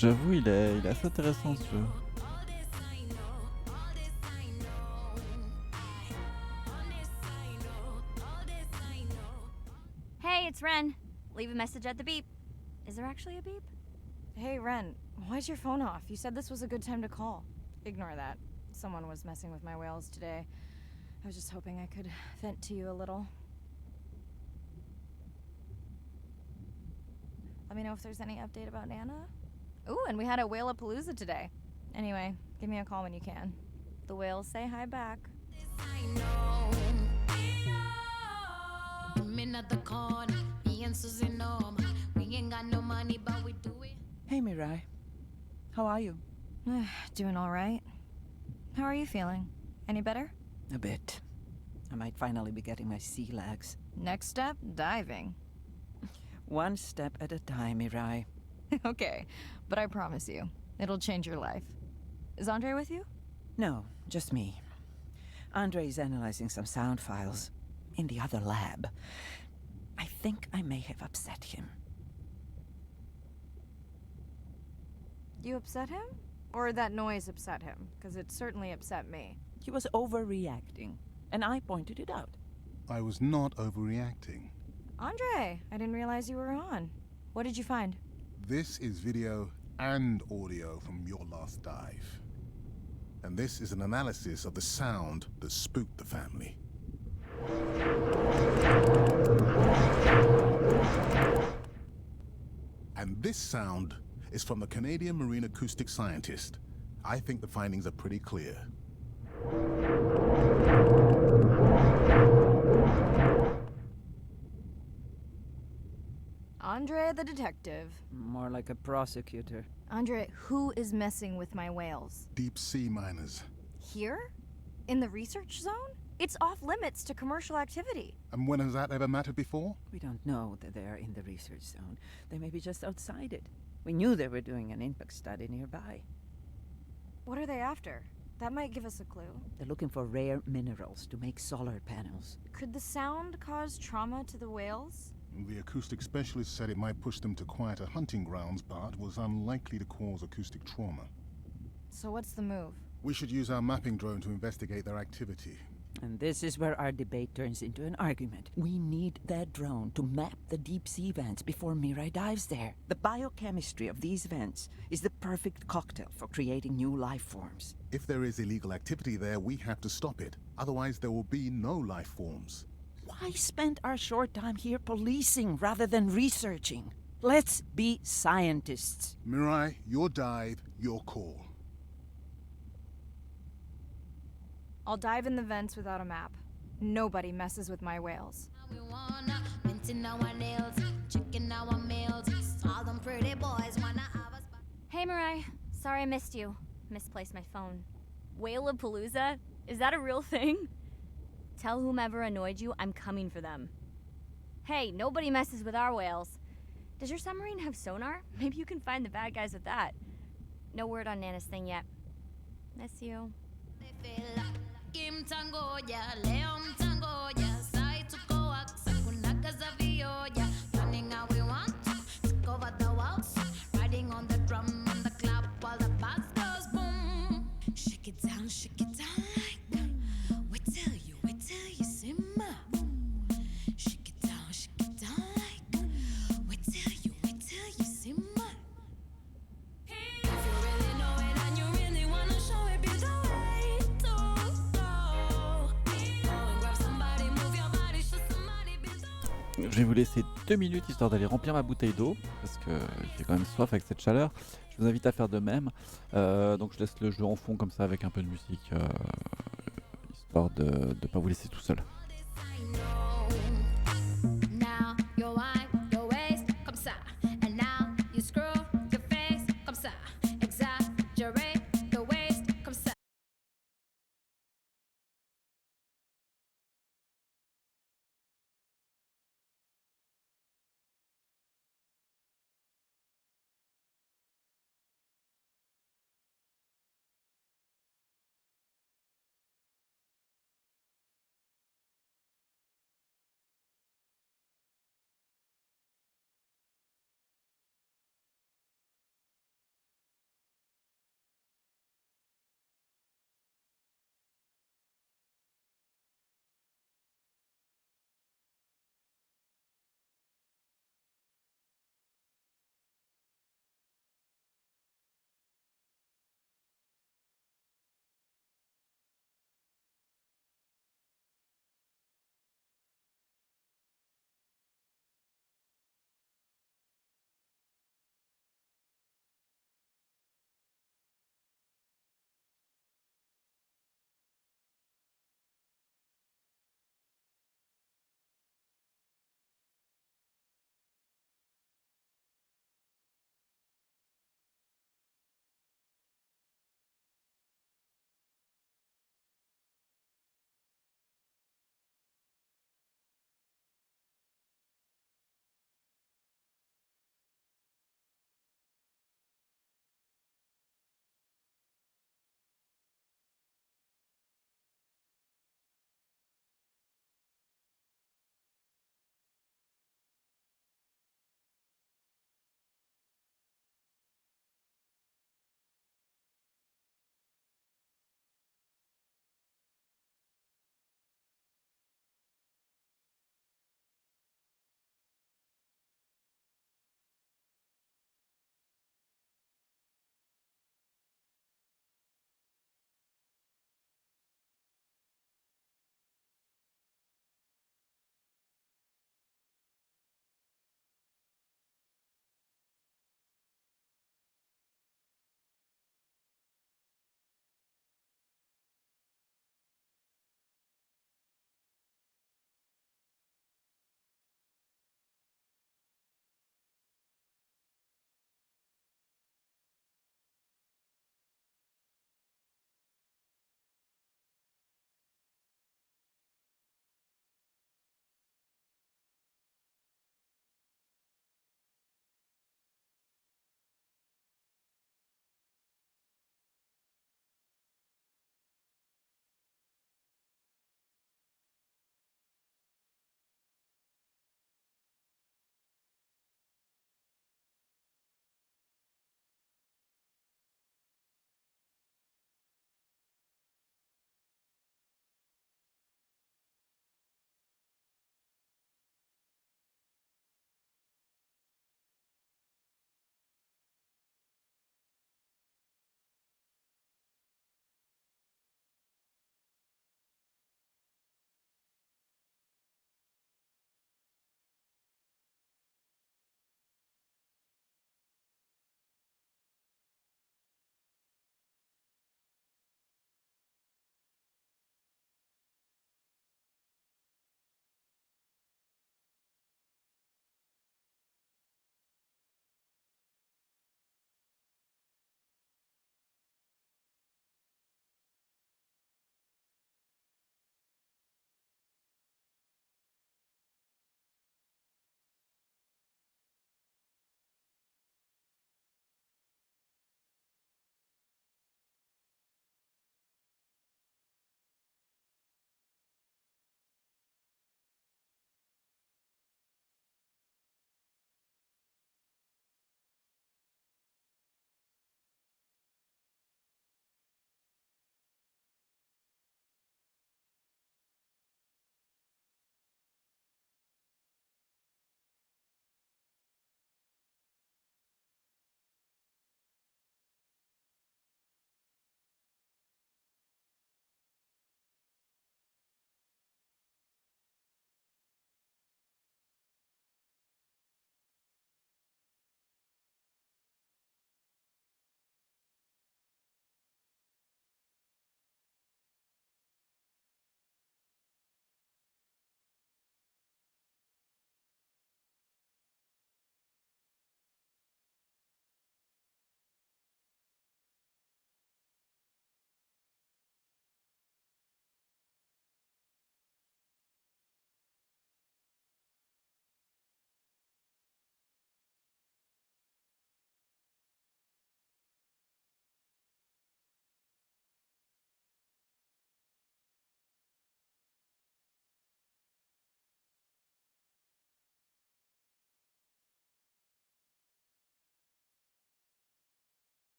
J'avoue, il est assez intéressant ce jeu. Hey, it's Ren. Leave a message at the beep. Is there actually a beep? Hey, Ren, why's your phone off? You said this was a good time to call. Ignore that. Someone was messing with my whales today. I was just hoping I could vent to you a little. Let me know if there's any update about Nana. Ooh, and we had a whale-a-palooza today. Anyway, give me a call when you can. The whales say hi back. Hey, Mirai. How are you? Doing all right. How are you feeling? Any better? A bit. I might finally be getting my sea legs. Next step, diving. One step at a time, Mirai. Okay, but I promise you, it'll change your life. Is Andre with you? No, just me. Andre is analyzing some sound files in the other lab. I think I may have upset him. You upset him? Or that noise upset him? Because it certainly upset me. He was overreacting, and I pointed it out. I was not overreacting. Andre, I didn't realize you were on. What did you find? This is video and audio from your last dive. And this is an analysis of the sound that spooked the family. And this sound is from the Canadian marine acoustic scientist. I think the findings are pretty clear. Andre the detective. More like a prosecutor. Andre, who is messing with my whales? Deep sea miners. Here? In the research zone? It's off limits to commercial activity. And when has that ever mattered before? We don't know that they are in the research zone. They may be just outside it. We knew they were doing an impact study nearby. What are they after? That might give us a clue. They're looking for rare minerals to make solar panels. Could the sound cause trauma to the whales? The acoustic specialist said it might push them to quieter hunting grounds, but was unlikely to cause acoustic trauma. So what's the move? We should use our mapping drone to investigate their activity. And this is where our debate turns into an argument. We need that drone to map the deep sea vents before Mirai dives there. The biochemistry of these vents is the perfect cocktail for creating new life forms. If there is illegal activity there, we have to stop it. Otherwise, there will be no life forms. Why spend our short time here policing rather than researching? Let's be scientists. Mirai, your dive, your call. I'll dive in the vents without a map. Nobody messes with my whales. Hey, Mirai. Sorry I missed you. Misplaced my phone. Whale-a-palooza? Is that a real thing? Tell whomever annoyed you I'm coming for them. Hey, nobody messes with our whales. Does your submarine have sonar? Maybe you can find the bad guys with that. No word on Nana's thing yet. Miss you. Shake it down like wait till you simmer. Shake it down like wait till you simmer. If you really know it and you really wanna show it, be the way to go. Go and grab somebody, move your body, show somebody, be the Je vais vous laisser 2 minutes histoire d'aller remplir ma bouteille d'eau, parce que j'ai quand même soif avec cette chaleur. Je vous invite à faire de même. Donc je laisse le jeu en fond comme ça avec un peu de musique, histoire de ne pas vous laisser tout seul.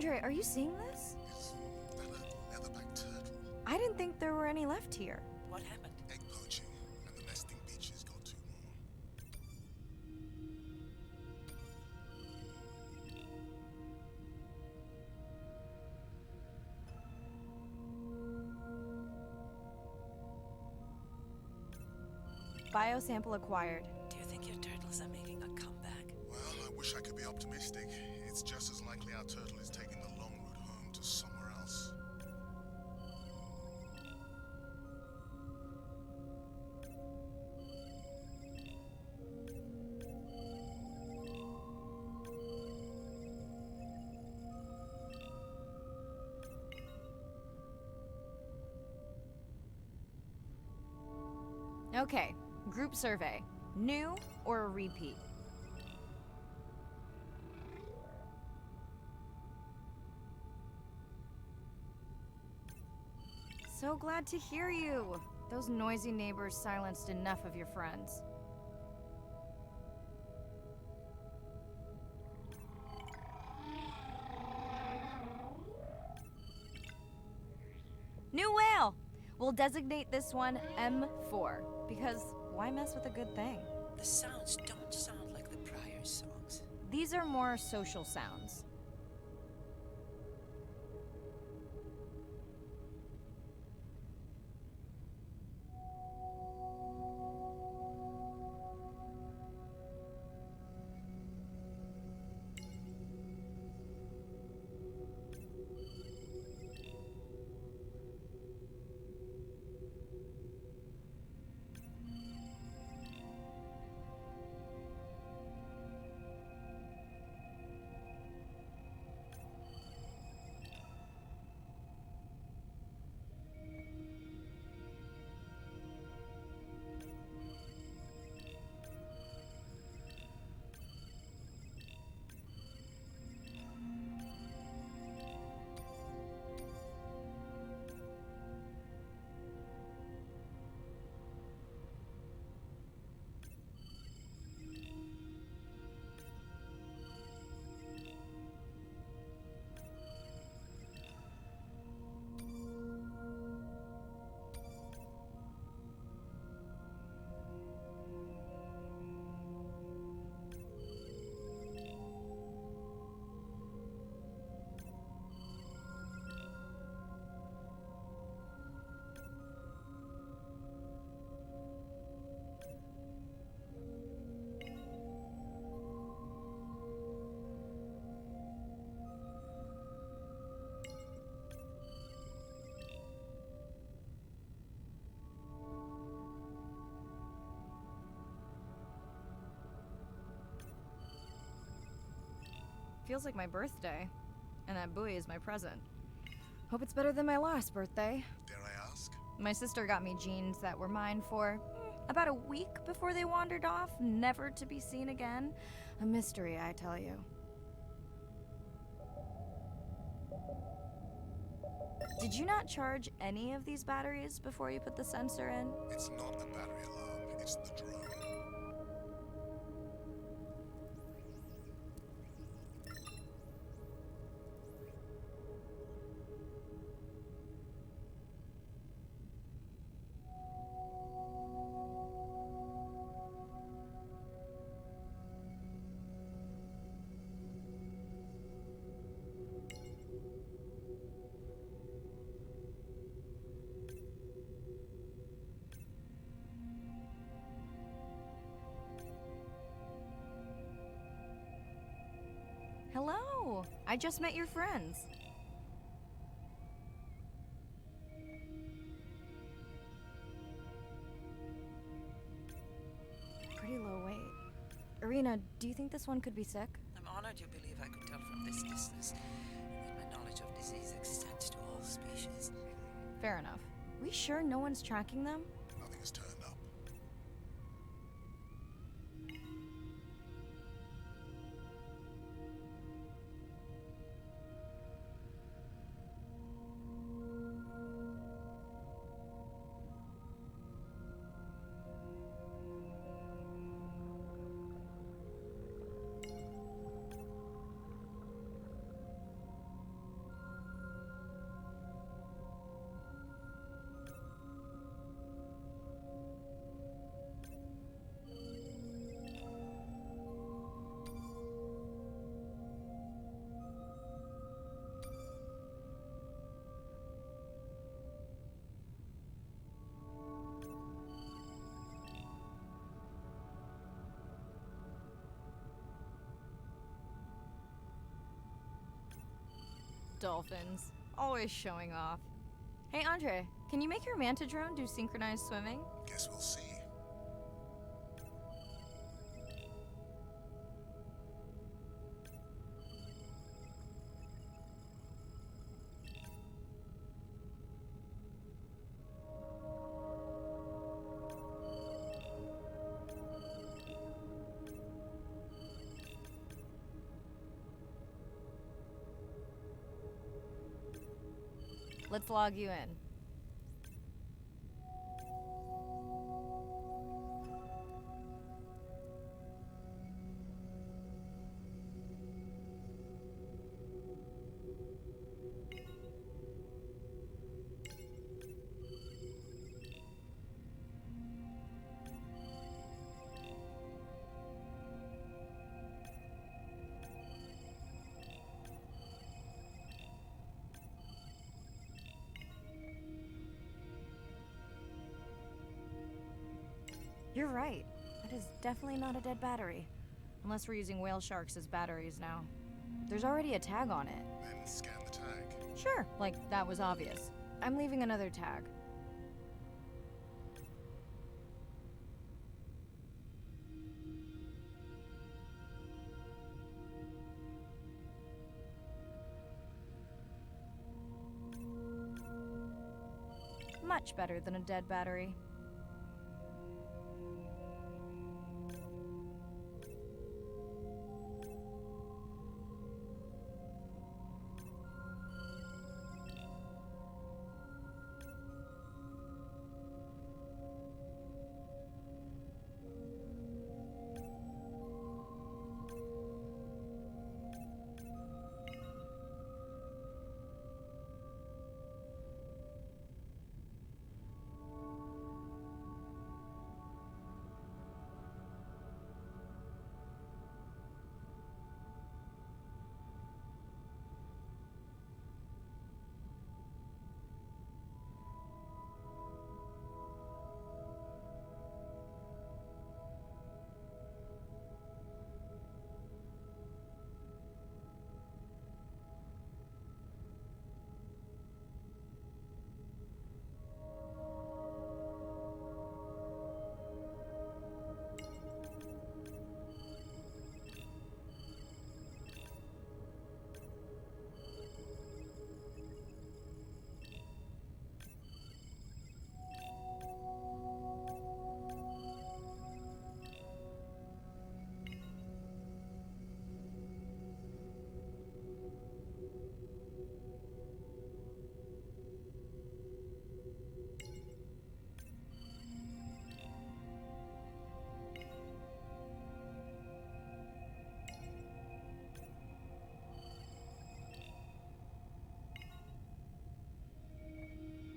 Andre, are you seeing this? Is that a leatherback turtle? I didn't think there were any left here. What happened? Egg poaching, and the nesting beaches got 2 more. Biosample acquired. Do you think your turtles are making a comeback? Well, I wish I could be optimistic. It's just as likely our turtle is taking the long route home to somewhere else. Okay, group survey. New or a repeat? So glad to hear you. Those noisy neighbors silenced enough of your friends. New whale! We'll designate this one M4, because why mess with a good thing? The sounds don't sound like the prior songs. These are more social sounds. Feels like my birthday, and that buoy is my present. Hope it's better than my last birthday. Dare I ask? My sister got me jeans that were mine for about a week before they wandered off, never to be seen again. A mystery, I tell you. Did you not charge any of these batteries before you put the sensor in? It's not a battery alarm, it's the drone. Hello! I just met your friends. Pretty low weight. Irina, do you think this one could be sick? I'm honored you believe I could tell from this distance that my knowledge of disease extends to all species. Fair enough. We sure no one's tracking them? Nothing has turned up. Dolphins. Always showing off. Hey, Andre, can you make your manta drone do synchronized swimming? Guess we'll see. Let's log you in. You're right. That is definitely not a dead battery. Unless we're using whale sharks as batteries now. There's already a tag on it. Then scan the tag. Sure, like that was obvious. I'm leaving another tag. Much better than a dead battery.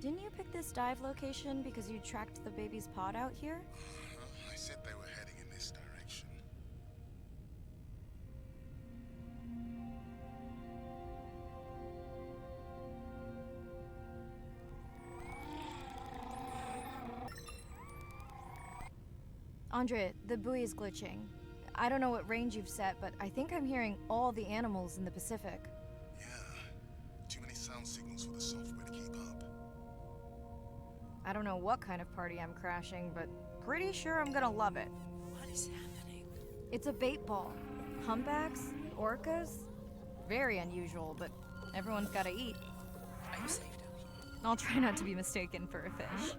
Didn't you pick this dive location because you tracked the baby's pod out here? I said they were heading in this direction. Andre, the buoy is glitching. I don't know what range you've set, but I think I'm hearing all the animals in the Pacific. Yeah. Too many sound signals for the software to keep up. I don't know what kind of party I'm crashing, but pretty sure I'm gonna love it. What is happening? It's a bait ball. Humpbacks? Orcas? Very unusual, but everyone's gotta eat. Are you safe down here? I'll try not to be mistaken for a fish.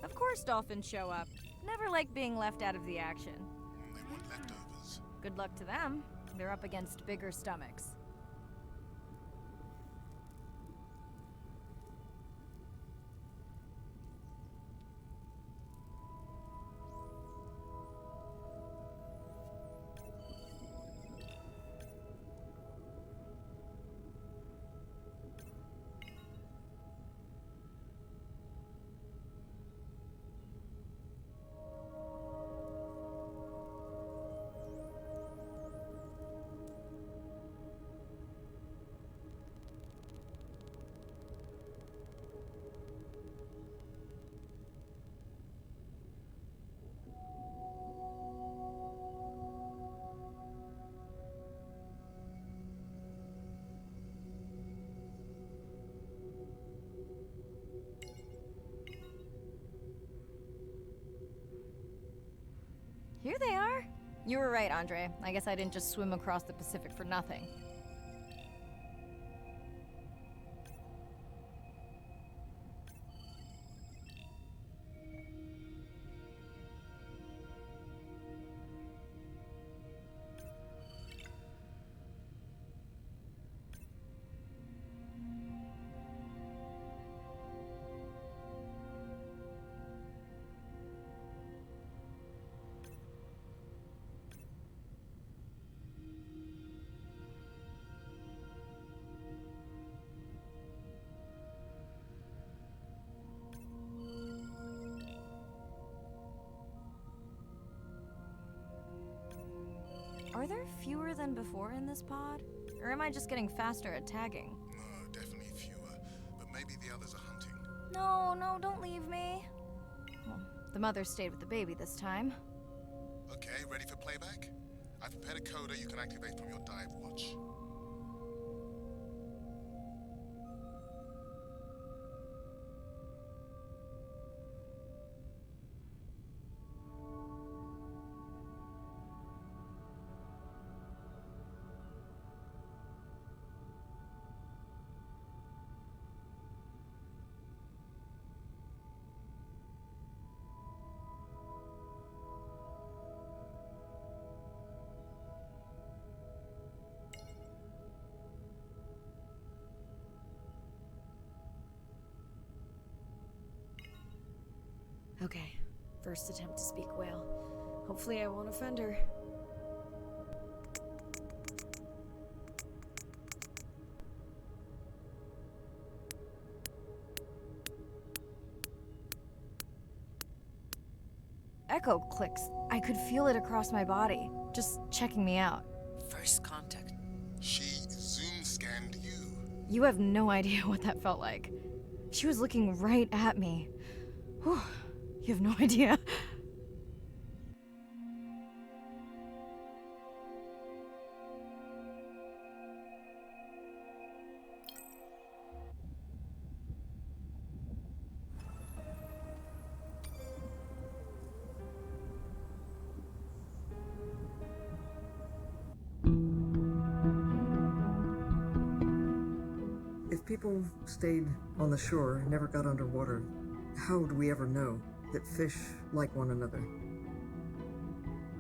Of course dolphins show up. Never like being left out of the action. They want leftovers. Good luck to them. They're up against bigger stomachs. Here they are. You were right, Andre. I guess I didn't just swim across the Pacific for nothing. Are there fewer than before in this pod? Or am I just getting faster at tagging? No, definitely fewer. But maybe the others are hunting. No, don't leave me. Well, the mother stayed with the baby this time. Okay, ready for playback? I've prepared a coder you can activate from your dive watch. Okay, first attempt to speak whale. Hopefully I won't offend her. Echo clicks. I could feel it across my body, just checking me out. First contact. She zoom scanned you. You have no idea what that felt like. She was looking right at me. Whew, you have no idea. If people stayed on the shore and never got underwater, how would we ever know that fish like one another?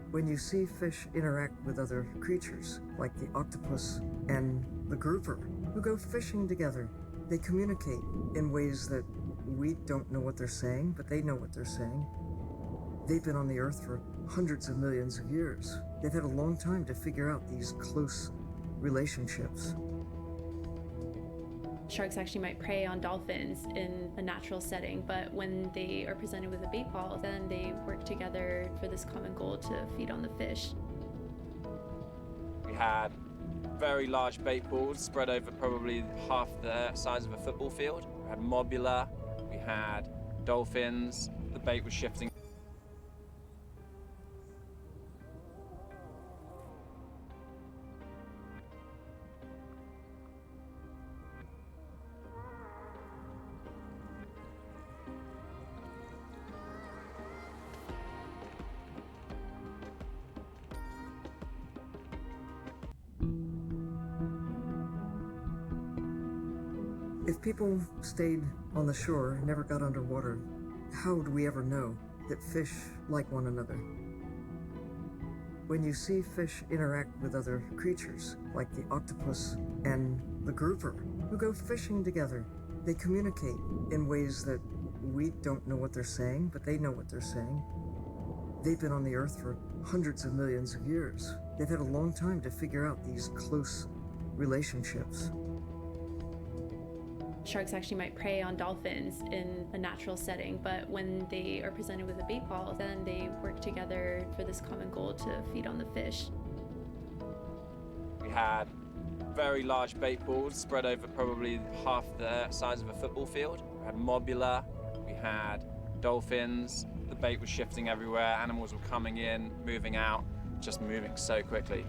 When you see fish interact with other creatures, like the octopus and the grouper, who go fishing together, they communicate in ways that we don't know what they're saying, but they know what they're saying. They've been on the Earth for hundreds of millions of years. They've had a long time to figure out these close relationships. Sharks actually might prey on dolphins in a natural setting, but when they are presented with a bait ball, then they work together for this common goal to feed on the fish. We had very large bait balls spread over probably half the size of a football field. We had mobula, we had dolphins, the bait was shifting. If people stayed on the shore and never got underwater, how would we ever know that fish like one another? When you see fish interact with other creatures, like the octopus and the grouper, who go fishing together, they communicate in ways that we don't know what they're saying, but they know what they're saying. They've been on the Earth for hundreds of millions of years. They've had a long time to figure out these close relationships. Sharks actually might prey on dolphins in a natural setting, but when they are presented with a bait ball, then they work together for this common goal to feed on the fish. We had very large bait balls spread over probably half the size of a football field. We had mobula, we had dolphins, the bait was shifting everywhere, animals were coming in, moving out, just moving so quickly.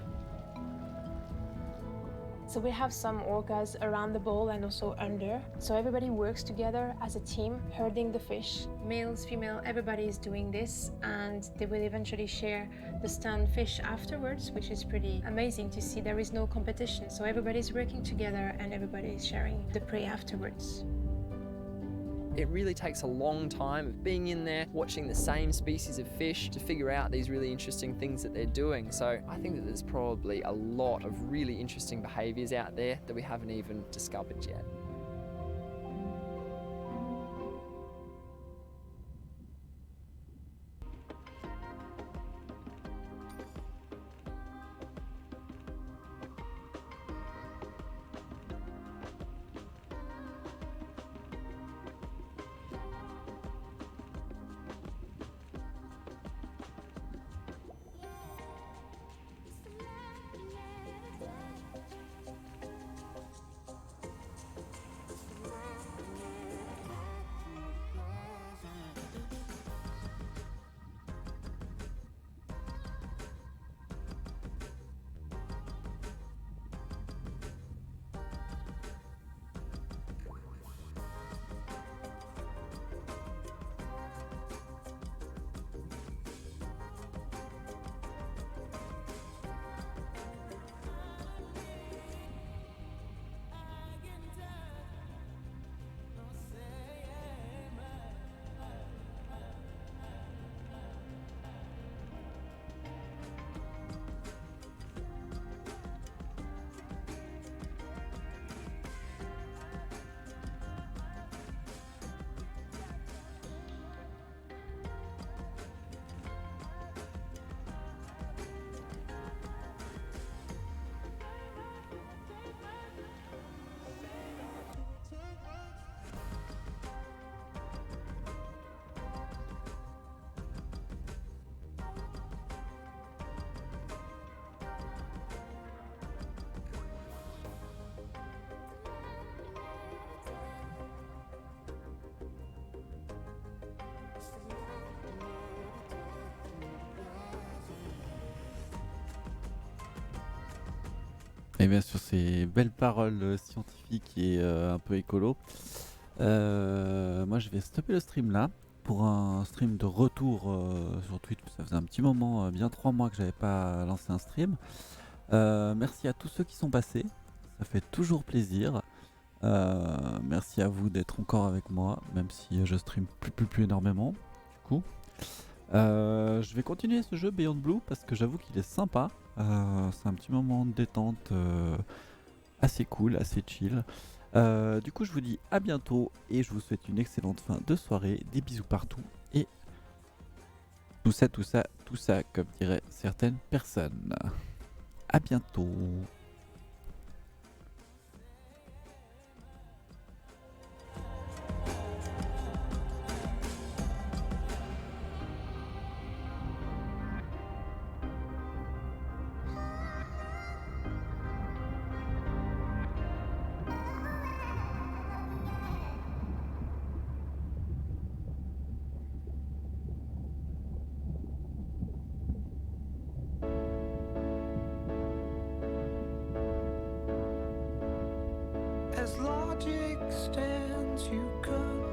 So we have some orcas around the bowl and also under. So everybody works together as a team, herding the fish. Males, female, everybody is doing this, and they will eventually share the stunned fish afterwards, which is pretty amazing to see. There is no competition, so everybody's working together and everybody is sharing the prey afterwards. It really takes a long time of being in there, watching the same species of fish to figure out these really interesting things that they're doing. So I think that there's probably a lot of really interesting behaviours out there that we haven't even discovered yet. Et bien sur ces belles paroles scientifiques et un peu écolo, moi je vais stopper le stream là pour un stream de retour sur Twitch. Ça faisait un petit moment, bien 3 mois que j'avais pas lancé un stream. Merci à tous ceux qui sont passés, ça fait toujours plaisir. Merci à vous d'être encore avec moi, même si je stream plus énormément du coup. Je vais continuer ce jeu Beyond Blue parce que j'avoue qu'il est sympa. C'est un petit moment de détente assez cool, assez chill. Du coup je vous dis à bientôt et je vous souhaite une excellente fin de soirée. Des bisous partout et tout ça comme diraient certaines personnes. À bientôt. As logic stands, you could